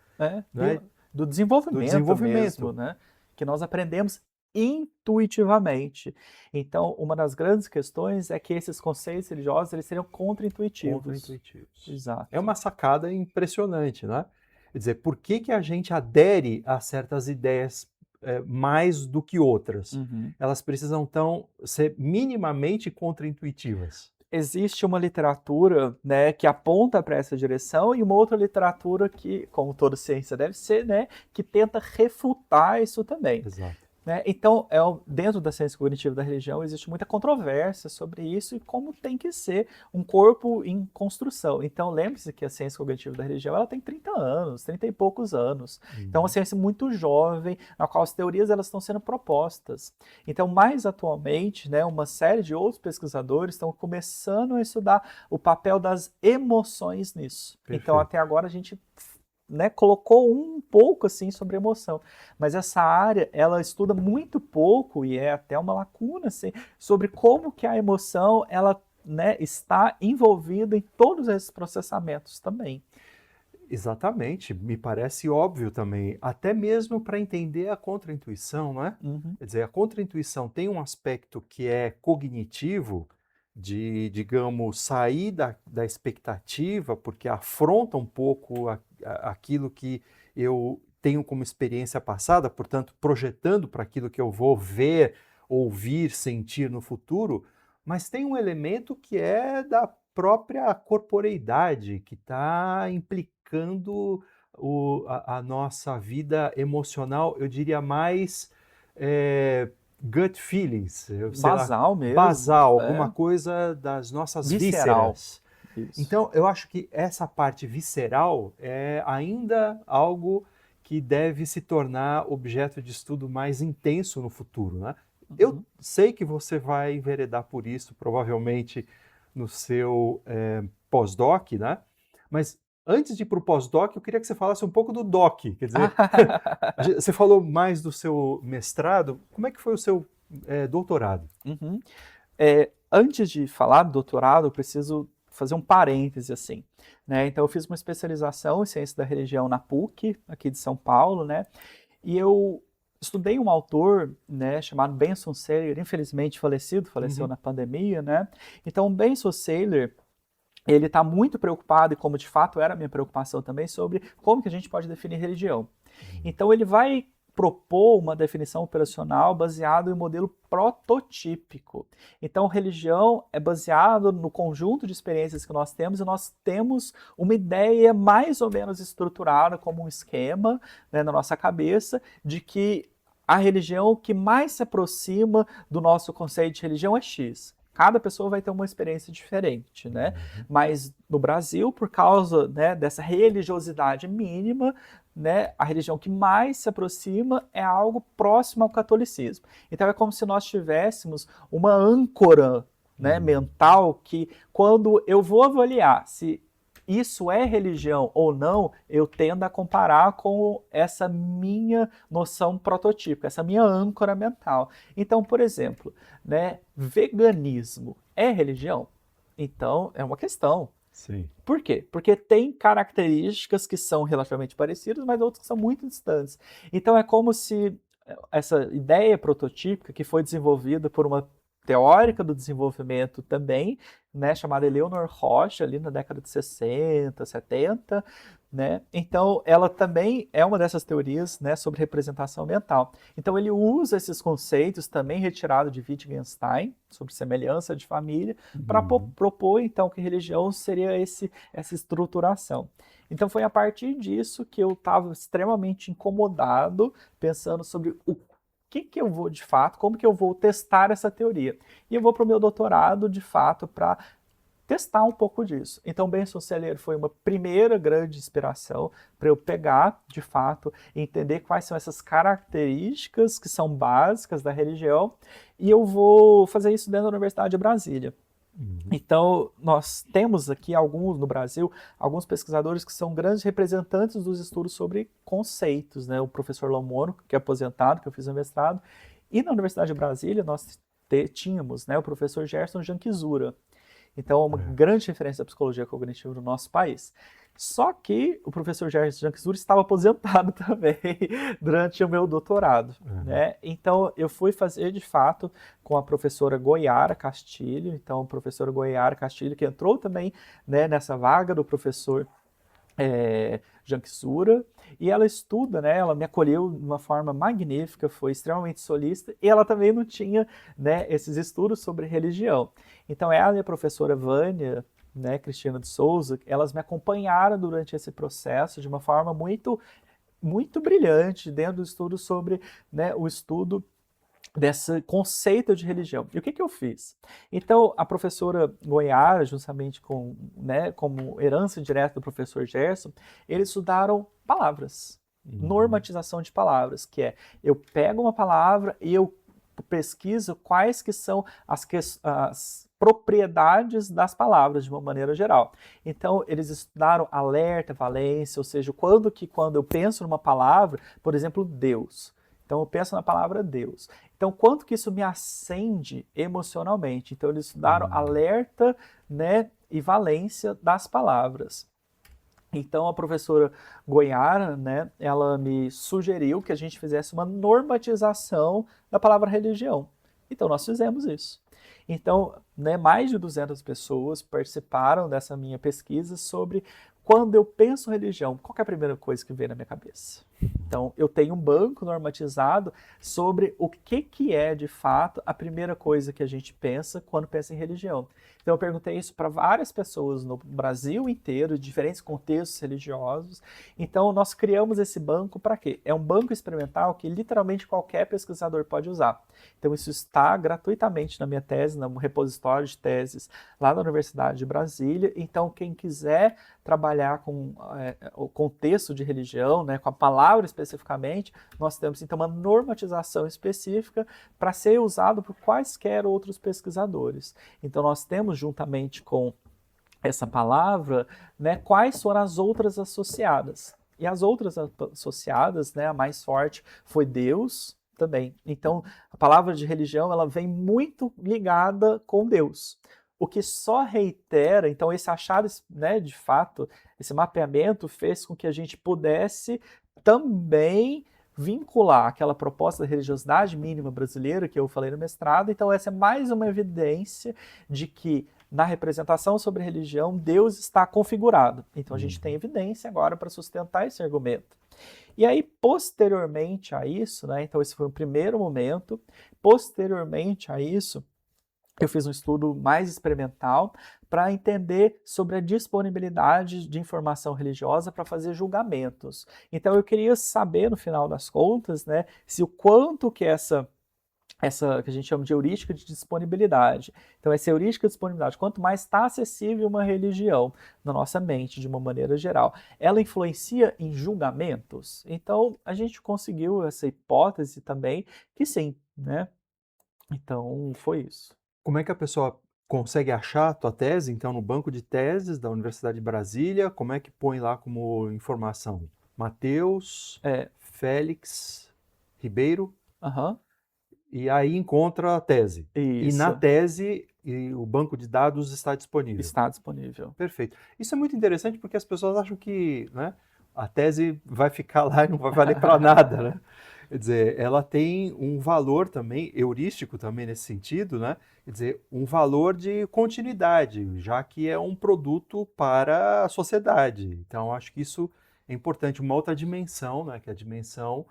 Né? Do desenvolvimento mesmo, né? Que nós aprendemos intuitivamente. Então, uma das grandes questões é que esses conceitos religiosos eles seriam contra-intuitivos. Exato. É uma sacada impressionante, né? Quer dizer, por que a gente adere a certas ideias mais do que outras? Elas precisam, então, ser minimamente contra-intuitivas. Existe uma literatura, né, que aponta para essa direção e uma outra literatura que, como toda ciência deve ser, né, que tenta refutar isso também. Exato. Né? Então, dentro da ciência cognitiva da religião, existe muita controvérsia sobre isso e como tem que ser um corpo em construção. Então, lembre-se que a ciência cognitiva da religião ela tem 30 anos, 30 e poucos anos. Então, é uma ciência muito jovem, na qual as teorias elas estão sendo propostas. Então, mais atualmente, né, uma série de outros pesquisadores estão começando a estudar o papel das emoções nisso. Perfeito. Então, até agora, a gente colocou um pouco assim sobre emoção, mas essa área ela estuda muito pouco e é até uma lacuna assim, sobre como que a emoção ela está envolvida em todos esses processamentos também. Exatamente, me parece óbvio também, até mesmo para entender a contra-intuição, não é? Quer dizer, a contra-intuição tem um aspecto que é cognitivo, de, digamos, sair da expectativa, porque afronta um pouco aquilo que eu tenho como experiência passada, portanto, projetando para aquilo que eu vou ver, ouvir, sentir no futuro, mas tem um elemento que é da própria corporeidade, que está implicando a nossa vida emocional, eu diria mais gut feelings. Basal mesmo. Basal, alguma coisa das nossas visceral. vísceras. Isso. Então, eu acho que essa parte visceral é ainda algo que deve se tornar objeto de estudo mais intenso no futuro, né? Eu sei que você vai enveredar por isso, provavelmente, no seu pós-doc, né? Mas antes de ir para o pós-doc, eu queria que você falasse um pouco do doc. Quer dizer, você falou mais do seu mestrado. Como é que foi o seu doutorado? Antes de falar do doutorado, eu preciso fazer um parêntese assim, né? Então eu fiz uma especialização em ciência da religião na PUC, aqui de São Paulo, né? E eu estudei um autor, né, chamado Benson Saylor, infelizmente faleceu na pandemia, né? Então Benson Saylor, ele está muito preocupado, e como de fato era a minha preocupação também, sobre como que a gente pode definir religião. Então ele vai propor uma definição operacional baseada em um modelo prototípico. Então, religião é baseado no conjunto de experiências que nós temos e nós temos uma ideia mais ou menos estruturada como um esquema, né, na nossa cabeça de que a religião que mais se aproxima do nosso conceito de religião é X. Cada pessoa vai ter uma experiência diferente, né? Mas no Brasil, por causa, né, dessa religiosidade mínima, né, a religião que mais se aproxima é algo próximo ao catolicismo. Então é como se nós tivéssemos uma âncora, né, mental que, quando eu vou avaliar se isso é religião ou não, eu tendo a comparar com essa minha noção prototípica, essa minha âncora mental. Então, por exemplo, né, veganismo é religião? Então, é uma questão. Sim. Por quê? Porque tem características que são relativamente parecidas, mas outras que são muito distantes. Então, é como se essa ideia prototípica, que foi desenvolvida por uma teórica do desenvolvimento também, né, chamada Eleanor Rocha, ali na década de 60, 70, né? Então, ela também é uma dessas teorias, né, sobre representação mental. Então, ele usa esses conceitos também retirados de Wittgenstein, sobre semelhança de família, para propor, então, que religião seria essa estruturação. Então, foi a partir disso que eu estava extremamente incomodado, pensando sobre o que eu vou, de fato, como que eu vou testar essa teoria. E eu vou para o meu doutorado, de fato, para testar um pouco disso. Então, Benson Celeiro foi uma primeira grande inspiração para eu pegar, de fato, e entender quais são essas características que são básicas da religião, e eu vou fazer isso dentro da Universidade de Brasília. Então, nós temos aqui no Brasil, alguns pesquisadores que são grandes representantes dos estudos sobre conceitos, né? O professor Lamono, que é aposentado, que eu fiz o mestrado, e na Universidade de Brasília nós tínhamos, né, o professor Gerson Janquizura. Então, é uma grande referência da psicologia cognitiva no nosso país. Só que o professor Gerson Janquizura estava aposentado também durante o meu doutorado, né? Então, eu fui fazer, de fato, com a professora Goiara Castilho. Então, a professora Goiara Castilho, que entrou também, né, nessa vaga do professor Janquizura, e ela estuda, né, ela me acolheu de uma forma magnífica, foi extremamente solícita, e ela também não tinha, né, esses estudos sobre religião. Então, ela e a professora Vânia, né, Cristina de Souza, elas me acompanharam durante esse processo de uma forma muito, muito brilhante, dentro do estudo sobre, né, o estudo desse conceito de religião. E o que eu fiz? Então, a professora Goiara, justamente né, como herança direta do professor Gerson, eles estudaram palavras, normatização de palavras, que é, eu pego uma palavra e eu pesquiso quais que são as propriedades das palavras, de uma maneira geral. Então, eles estudaram alerta, valência, ou seja, quando eu penso numa palavra, por exemplo, Deus. Então, eu penso na palavra Deus. Então, quanto que isso me acende emocionalmente? Então, eles estudaram alerta, né, e valência das palavras. Então, a professora Goiara, né, ela me sugeriu que a gente fizesse uma normatização da palavra religião. Então, nós fizemos isso. Então, né, mais de 200 pessoas participaram dessa minha pesquisa sobre quando eu penso religião, qual que é a primeira coisa que vem na minha cabeça? Então, eu tenho um banco normatizado sobre o que é, de fato, a primeira coisa que a gente pensa quando pensa em religião. Então, eu perguntei isso para várias pessoas no Brasil inteiro, de diferentes contextos religiosos. Então, nós criamos esse banco para quê? É um banco experimental que literalmente qualquer pesquisador pode usar. Então, isso está gratuitamente na minha tese, no repositório de teses lá na Universidade de Brasília. Então, quem quiser trabalhar com o contexto de religião, né, com a palavra especificamente, nós temos então uma normatização específica para ser usado por quaisquer outros pesquisadores. Então nós temos, juntamente com essa palavra, né, quais foram as outras associadas. E as outras associadas, né, a mais forte foi Deus também. Então a palavra de religião ela vem muito ligada com Deus. O que só reitera, então esse achado, né, de fato, esse mapeamento fez com que a gente pudesse também vincular aquela proposta da religiosidade mínima brasileira que eu falei no mestrado. Então essa é mais uma evidência de que na representação sobre religião, Deus está configurado. Então a gente tem evidência agora para sustentar esse argumento. E aí, posteriormente a isso, né, então esse foi o primeiro momento, posteriormente a isso, eu fiz um estudo mais experimental para entender sobre a disponibilidade de informação religiosa para fazer julgamentos. Então eu queria saber, no final das contas, né, se o quanto que essa que a gente chama de heurística de disponibilidade. Então, essa heurística de disponibilidade, quanto mais está acessível uma religião na nossa mente, de uma maneira geral, ela influencia em julgamentos? Então, a gente conseguiu essa hipótese também que sim, né? Então, foi isso. Como é que a pessoa consegue achar a tua tese, então, no banco de teses da Universidade de Brasília? Como é que põe lá como informação? Mateus, É, Félix, Ribeiro, aham, e aí encontra a tese. E na isso, tese, o banco de dados está disponível. está disponível. Perfeito. Isso é muito interessante porque as pessoas acham que, né, a tese vai ficar lá e não vai valer para nada, né? Quer dizer, ela tem um valor também, heurístico também nesse sentido, né? Quer dizer, um valor de continuidade, já que é um produto para a sociedade. Então, acho que isso é importante. Uma outra dimensão, né, que é a dimensão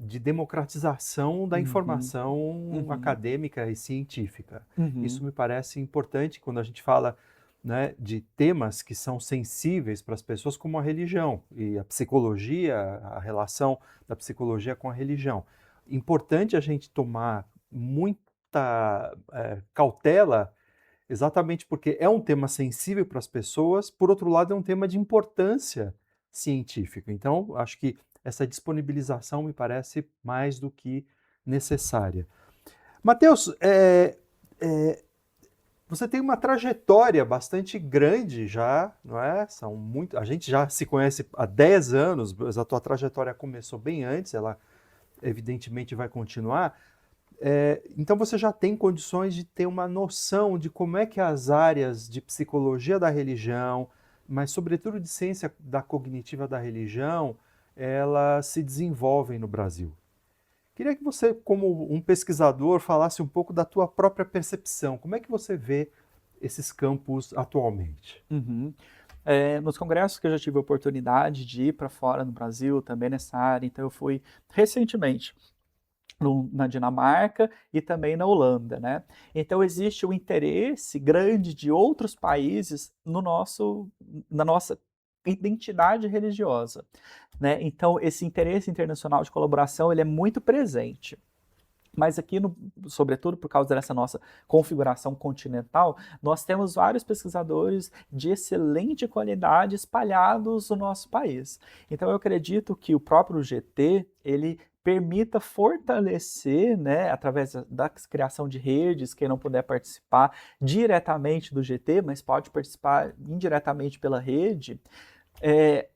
de democratização da Uhum, informação uhum, acadêmica e científica. Isso uhum, me parece importante quando a gente fala, né, de temas que são sensíveis para as pessoas, como a religião e a psicologia, a relação da psicologia com a religião. Importante a gente tomar muita cautela, exatamente porque é um tema sensível para as pessoas, por outro lado, é um tema de importância científica. Então, acho que essa disponibilização me parece mais do que necessária. Matheus, você tem uma trajetória bastante grande já, não é? A gente já se conhece há 10 anos, mas a tua trajetória começou bem antes, ela evidentemente vai continuar. Então você já tem condições de ter uma noção de como é que as áreas de psicologia da religião, mas sobretudo de ciência da cognitiva da religião, elas se desenvolvem no Brasil. Queria que você, como um pesquisador, falasse um pouco da tua própria percepção. Como é que você vê esses campos atualmente? uhum. Nos congressos que eu já tive a oportunidade de ir para fora no Brasil, também nessa área, então eu fui recentemente na Dinamarca e também na Holanda, né? Então existe um interesse grande de outros países na nossa identidade religiosa, né? Então esse interesse internacional de colaboração ele é muito presente. Mas aqui, sobretudo por causa dessa nossa configuração continental, nós temos vários pesquisadores de excelente qualidade espalhados no nosso país. Então, eu acredito que o próprio GT, ele permita fortalecer, né, através da criação de redes, quem não puder participar diretamente do GT, mas pode participar indiretamente pela rede,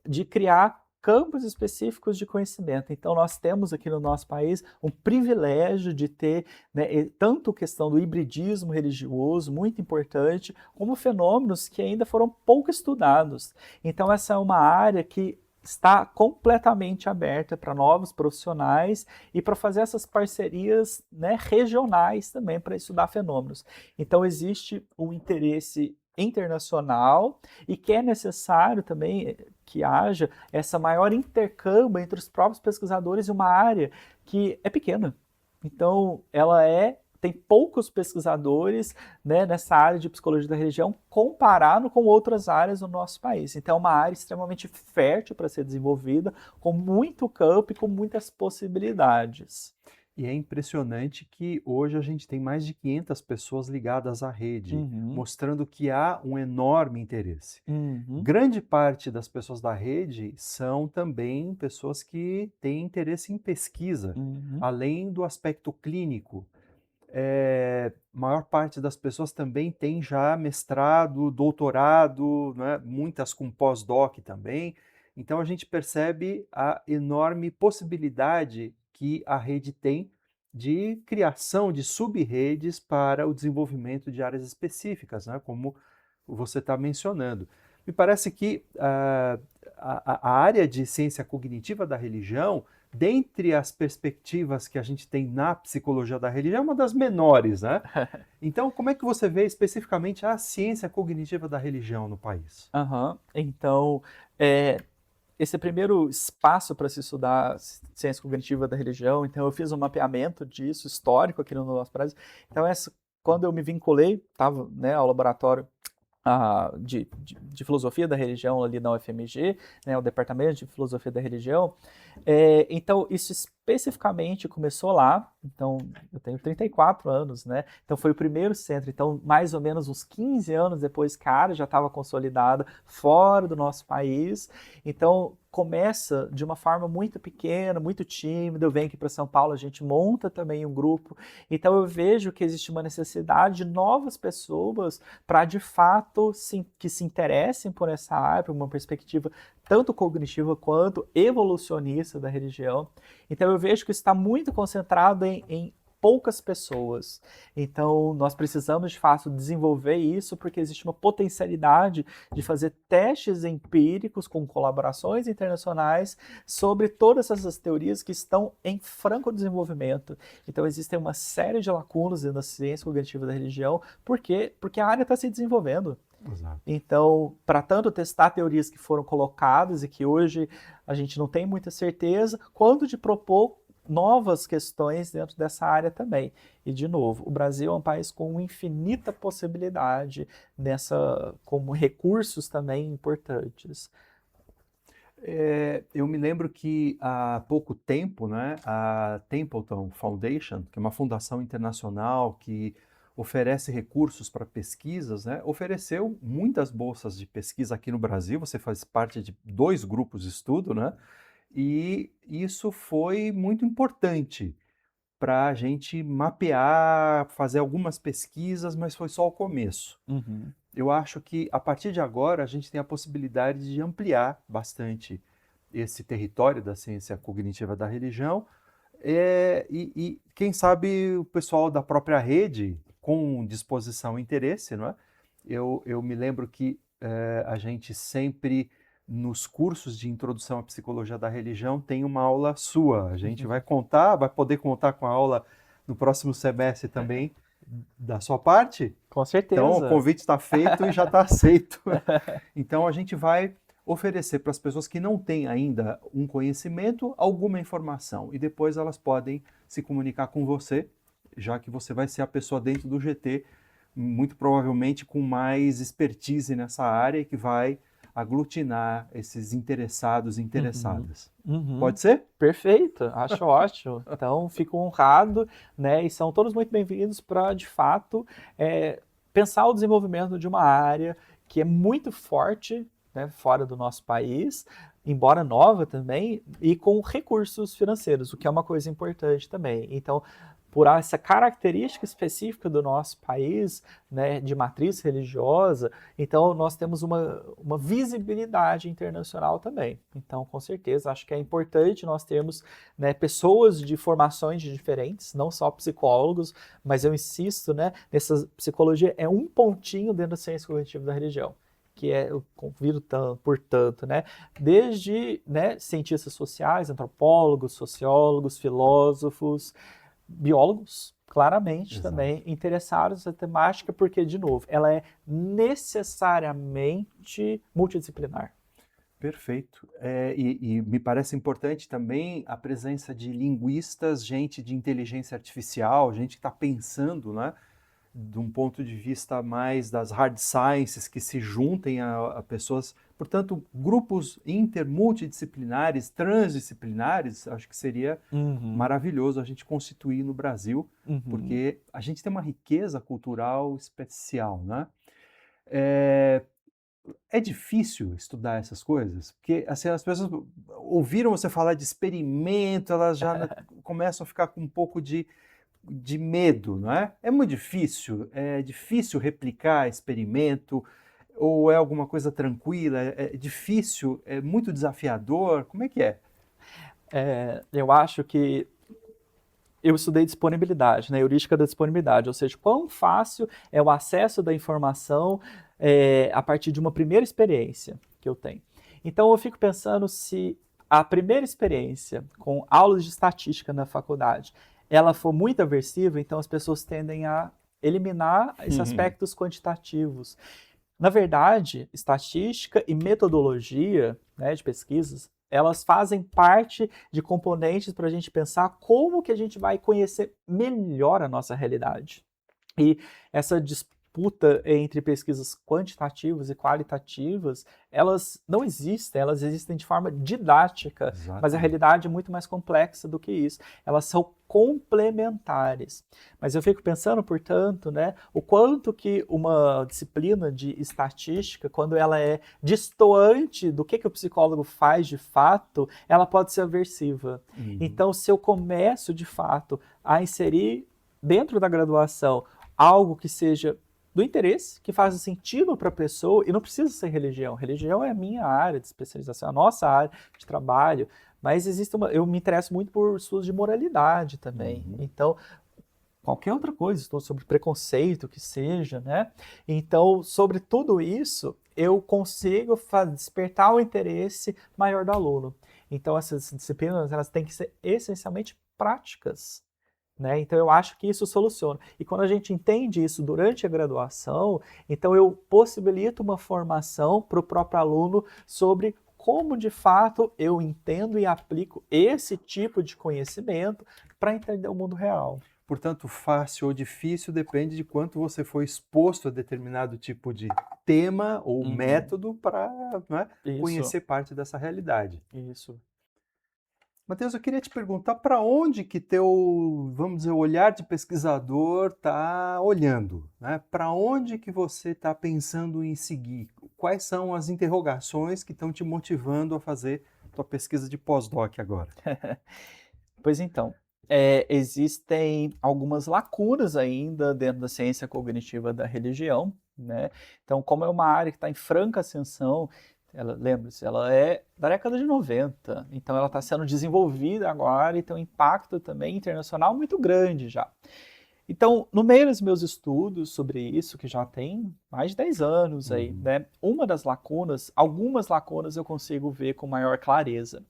de criar campos específicos de conhecimento. Então, nós temos aqui no nosso país um privilégio de ter, né, tanto a questão do hibridismo religioso, muito importante, como fenômenos que ainda foram pouco estudados. Então, essa é uma área que está completamente aberta para novos profissionais e para fazer essas parcerias, né, regionais também para estudar fenômenos. Então, existe um interesse internacional e que é necessário também que haja essa maior intercâmbio entre os próprios pesquisadores em uma área que é pequena. Então, tem poucos pesquisadores, né, nessa área de psicologia da religião comparado com outras áreas do nosso país. Então, é uma área extremamente fértil para ser desenvolvida, com muito campo e com muitas possibilidades. E é impressionante que hoje a gente tem mais de 500 pessoas ligadas à rede, Uhum, mostrando que há um enorme interesse. uhum, Grande parte das pessoas da rede são também pessoas que têm interesse em pesquisa, uhum, além do aspecto clínico. Maior parte das pessoas também tem já mestrado, doutorado, né, muitas com pós-doc também. Então a gente percebe a enorme possibilidade que a rede tem de criação de sub-redes para o desenvolvimento de áreas específicas, né, como você está mencionando. Me parece que a área de ciência cognitiva da religião, dentre as perspectivas que a gente tem na psicologia da religião, é uma das menores, né? Então, como é que você vê especificamente a ciência cognitiva da religião no país? aham. Então, é, esse primeiro espaço para se estudar ciência cognitiva da religião, então eu fiz um mapeamento disso, histórico aqui no nosso Brasil. Então, quando eu me vinculei, estava, né, ao laboratório de filosofia da religião ali na UFMG, né, o departamento de filosofia da religião. Então, isso especificamente começou lá. Então, eu tenho 34 anos, né? Então, foi o primeiro centro. Então, mais ou menos uns 15 anos depois que a área já estava consolidada fora do nosso país. Então, começa de uma forma muito pequena, muito tímida. Eu venho aqui para São Paulo, a gente monta também um grupo. Então, eu vejo que existe uma necessidade de novas pessoas para, de fato, que se interessem por essa área, por uma perspectiva tanto cognitiva quanto evolucionista da religião. Então, eu vejo que isso está muito concentrado em poucas pessoas. Então, nós precisamos, de fato, desenvolver isso, porque existe uma potencialidade de fazer testes empíricos com colaborações internacionais sobre todas essas teorias que estão em franco desenvolvimento. Então, existem uma série de lacunas na ciência cognitiva da religião, porque a área está se desenvolvendo. Exato. Então, para tanto testar teorias que foram colocadas e que hoje a gente não tem muita certeza, quanto de propor novas questões dentro dessa área também. E, de novo, o Brasil é um país com infinita possibilidade como recursos também importantes. Eu me lembro que há pouco tempo, né, a Templeton Foundation, que é uma fundação internacional que oferece recursos para pesquisas, né, ofereceu muitas bolsas de pesquisa aqui no Brasil. Você faz parte de 2 grupos de estudo, né? E isso foi muito importante para a gente mapear, fazer algumas pesquisas, mas foi só o começo. Uhum. Eu acho que a partir de agora a gente tem a possibilidade de ampliar bastante esse território da ciência cognitiva da religião, e quem sabe o pessoal da própria rede, com disposição e interesse, não é? Eu me lembro que a gente sempre, nos cursos de introdução à psicologia da religião, tem uma aula sua. A gente vai poder contar com a aula no próximo semestre também, da sua parte. Com Então, o certeza. convite está feito e já está aceito. Então, a gente vai oferecer para as pessoas que não têm ainda um conhecimento alguma informação, e depois elas podem se comunicar com você, já que você vai ser a pessoa dentro do GT, muito provavelmente com mais expertise nessa área, e que vai aglutinar esses interessados e interessadas. Uhum. Pode ser? Perfeito, acho ótimo. Então, fico honrado, né? E são todos muito bem-vindos para, de fato, pensar o desenvolvimento de uma área que é muito forte, né, fora do nosso país, embora nova também, e com recursos financeiros, o que é uma coisa importante também. Então, por essa característica específica do nosso país, né, de matriz religiosa, então nós temos uma visibilidade internacional também. Então, com certeza, acho que é importante nós termos, né, pessoas de formações diferentes, não só psicólogos, mas eu insisto, né, nessa psicologia é um pontinho dentro da ciência cognitiva da religião, que eu convido portanto, né, desde, né, cientistas sociais, antropólogos, sociólogos, filósofos, biólogos, claramente. Exato. Também interessados na temática, porque, de novo, ela é necessariamente multidisciplinar. Perfeito. E me parece importante também a presença de linguistas, gente de inteligência artificial, gente que está pensando, né, de um ponto de vista mais das hard sciences, que se juntem a pessoas, portanto, grupos multidisciplinares, transdisciplinares. Acho que seria maravilhoso a gente constituir no Brasil, porque a gente tem uma riqueza cultural especial, né? É difícil estudar essas coisas, porque assim, as pessoas ouviram você falar de experimento, elas já começam a ficar com um pouco de medo, não é? É muito difícil, é difícil replicar experimento, ou é alguma coisa tranquila, é difícil, é muito desafiador, como é que é? Eu acho que eu estudei disponibilidade, né, heurística da disponibilidade, ou seja, quão fácil é o acesso da informação a partir de uma primeira experiência que eu tenho. Então eu fico pensando se a primeira experiência com aulas de estatística na faculdade, ela for muito aversiva, então as pessoas tendem a eliminar esses aspectos quantitativos. Na verdade, estatística e metodologia, né, de pesquisas, elas fazem parte de componentes para a gente pensar como que a gente vai conhecer melhor a nossa realidade. E essa disputa entre pesquisas quantitativas e qualitativas, elas não existem, elas existem de forma didática, mas a Exatamente. realidade é muito mais complexa do que isso. Elas são complementares. Mas eu fico pensando, portanto, né, o quanto que uma disciplina de estatística, quando ela é destoante do que o psicólogo faz de fato, ela pode ser aversiva. Uhum. Então, se eu começo, de fato, a inserir dentro da graduação algo que seja do interesse, que faça sentido para a pessoa, e não precisa ser religião. Religião é a minha área de especialização, a nossa área de trabalho, mas eu me interesso muito por estudos de moralidade também. Uhum. Então, qualquer outra coisa, estudo sobre preconceito, que seja, né? Então, sobre tudo isso, eu consigo despertar o interesse maior do aluno. Então, essas disciplinas, elas têm que ser essencialmente práticas, né? Então eu acho que isso soluciona. E quando a gente entende isso durante a graduação, então eu possibilito uma formação para o próprio aluno sobre como de fato eu entendo e aplico esse tipo de conhecimento para entender o mundo real. Portanto, fácil ou difícil depende de quanto você foi exposto a determinado tipo de tema ou Uhum. método para, né, Isso, conhecer parte dessa realidade. isso. Matheus, eu queria te perguntar para onde que teu, vamos dizer, o olhar de pesquisador está olhando, né? Para onde que você está pensando em seguir? Quais são as interrogações que estão te motivando a fazer tua pesquisa de pós-doc agora? Pois então, existem algumas lacunas ainda dentro da ciência cognitiva da religião, né? Então, como é uma área que está em franca ascensão, lembre-se, ela é da década de 90, então ela está sendo desenvolvida agora e tem um impacto também internacional muito grande já. Então, no meio dos meus estudos sobre isso, que já tem mais de 10 anos aí, Uhum. né? Uma das lacunas, algumas lacunas eu consigo ver com maior clareza.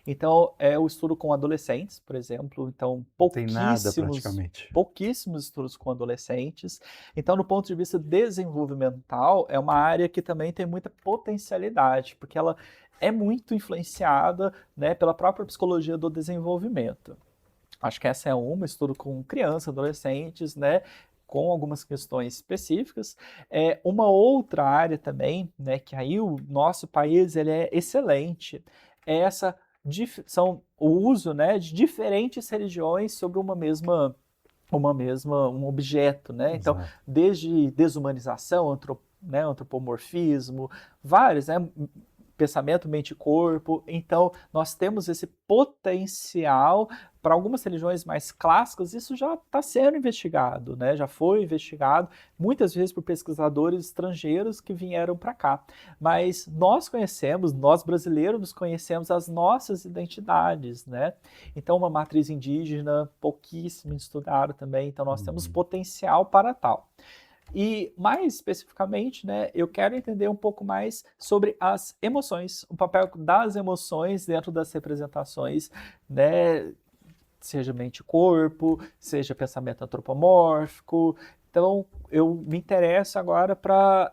Então, é o estudo com adolescentes, por exemplo. Então, Não tem nada praticamente. pouquíssimos estudos com adolescentes. Então, no ponto de vista desenvolvimental, é uma área que também tem muita potencialidade, porque ela é muito influenciada, né, pela própria psicologia do desenvolvimento. Acho que essa é uma, estudo com crianças, adolescentes, né, com algumas questões específicas. Uma outra área também, né, que aí o nosso país ele é excelente, é essa são o uso, né, de diferentes religiões sobre um objeto, né? Então, Exato. desde desumanização, né, antropomorfismo, vários, né? Pensamento, mente e corpo. Então, nós temos esse potencial para algumas religiões mais clássicas, isso já está sendo investigado, né? Já foi investigado muitas vezes por pesquisadores estrangeiros que vieram para cá. Mas nós brasileiros, conhecemos as nossas identidades, né? Então, uma matriz indígena pouquíssimo estudada também, então nós temos Uhum. potencial para tal. E mais especificamente, né, eu quero entender um pouco mais sobre as emoções, o papel das emoções dentro das representações, né, seja mente e corpo, seja pensamento antropomórfico. Então, eu me interesso agora para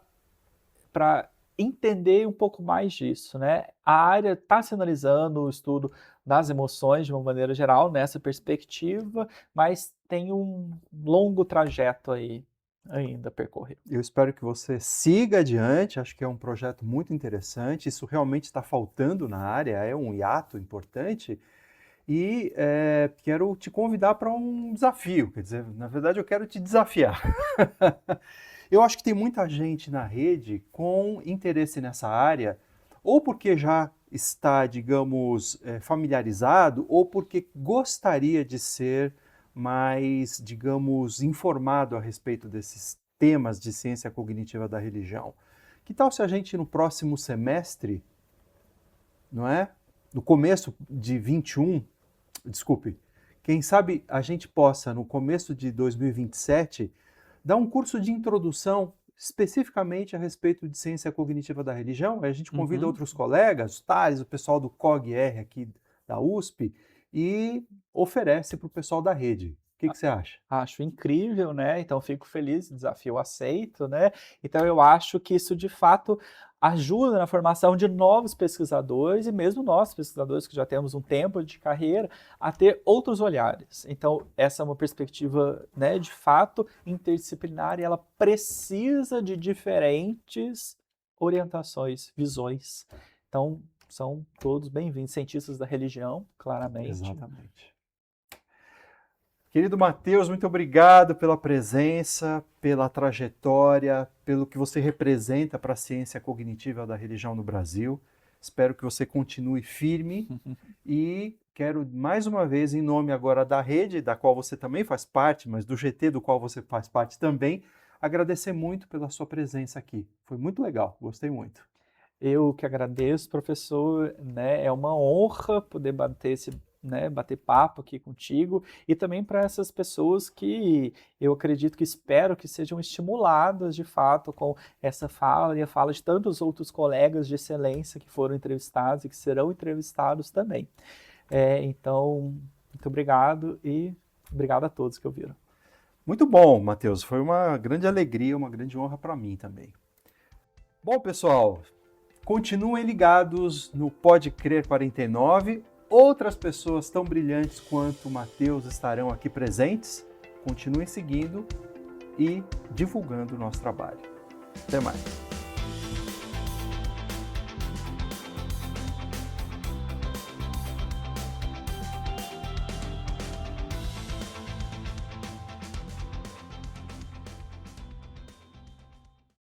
entender um pouco mais disso, né? A área está se analisando o estudo das emoções de uma maneira geral nessa perspectiva, mas tem um longo trajeto aí ainda a percorrer. Eu espero que você siga adiante, acho que é um projeto muito interessante, isso realmente está faltando na área, é um hiato importante, e quero te convidar para um desafio, quer dizer, na verdade eu quero te desafiar. Eu acho que tem muita gente na rede com interesse nessa área, ou porque já está, digamos, familiarizado, ou porque gostaria de ser mais, digamos, informado a respeito desses temas de ciência cognitiva da religião. Que tal se a gente no próximo semestre, não é? No começo de 21, desculpe, quem sabe a gente possa, no começo de 2027, dar um curso de introdução especificamente a respeito de ciência cognitiva da religião. Aí a gente convida Uhum. outros colegas, o Thales, o pessoal do COG-R aqui da USP, e oferece para o pessoal da rede. O que você acha? Acho incrível, né? Então fico feliz, desafio aceito, né? Então eu acho que isso de fato ajuda na formação de novos pesquisadores e mesmo nós, pesquisadores que já temos um tempo de carreira, a ter outros olhares. Então essa é uma perspectiva, né, de fato interdisciplinar e ela precisa de diferentes orientações, visões. Então são todos bem-vindos, cientistas da religião, claramente. Exatamente. Querido Matheus, muito obrigado pela presença, pela trajetória, pelo que você representa para a ciência cognitiva da religião no Brasil. Espero que você continue firme e quero mais uma vez, em nome agora da rede, da qual você também faz parte, mas do GT do qual você faz parte também, agradecer muito pela sua presença aqui. Foi muito legal, gostei muito. Eu que agradeço, professor, né? É uma honra poder bater papo aqui contigo e também para essas pessoas que eu acredito que espero que sejam estimuladas de fato com essa fala e a fala de tantos outros colegas de excelência que foram entrevistados e que serão entrevistados também. Então, muito obrigado e obrigado a todos que ouviram. Muito bom, Matheus. Foi uma grande alegria, uma grande honra para mim também. Bom, pessoal, continuem ligados no Pode Crer 49. Outras pessoas tão brilhantes quanto o Matheus estarão aqui presentes. Continuem seguindo e divulgando o nosso trabalho. Até mais.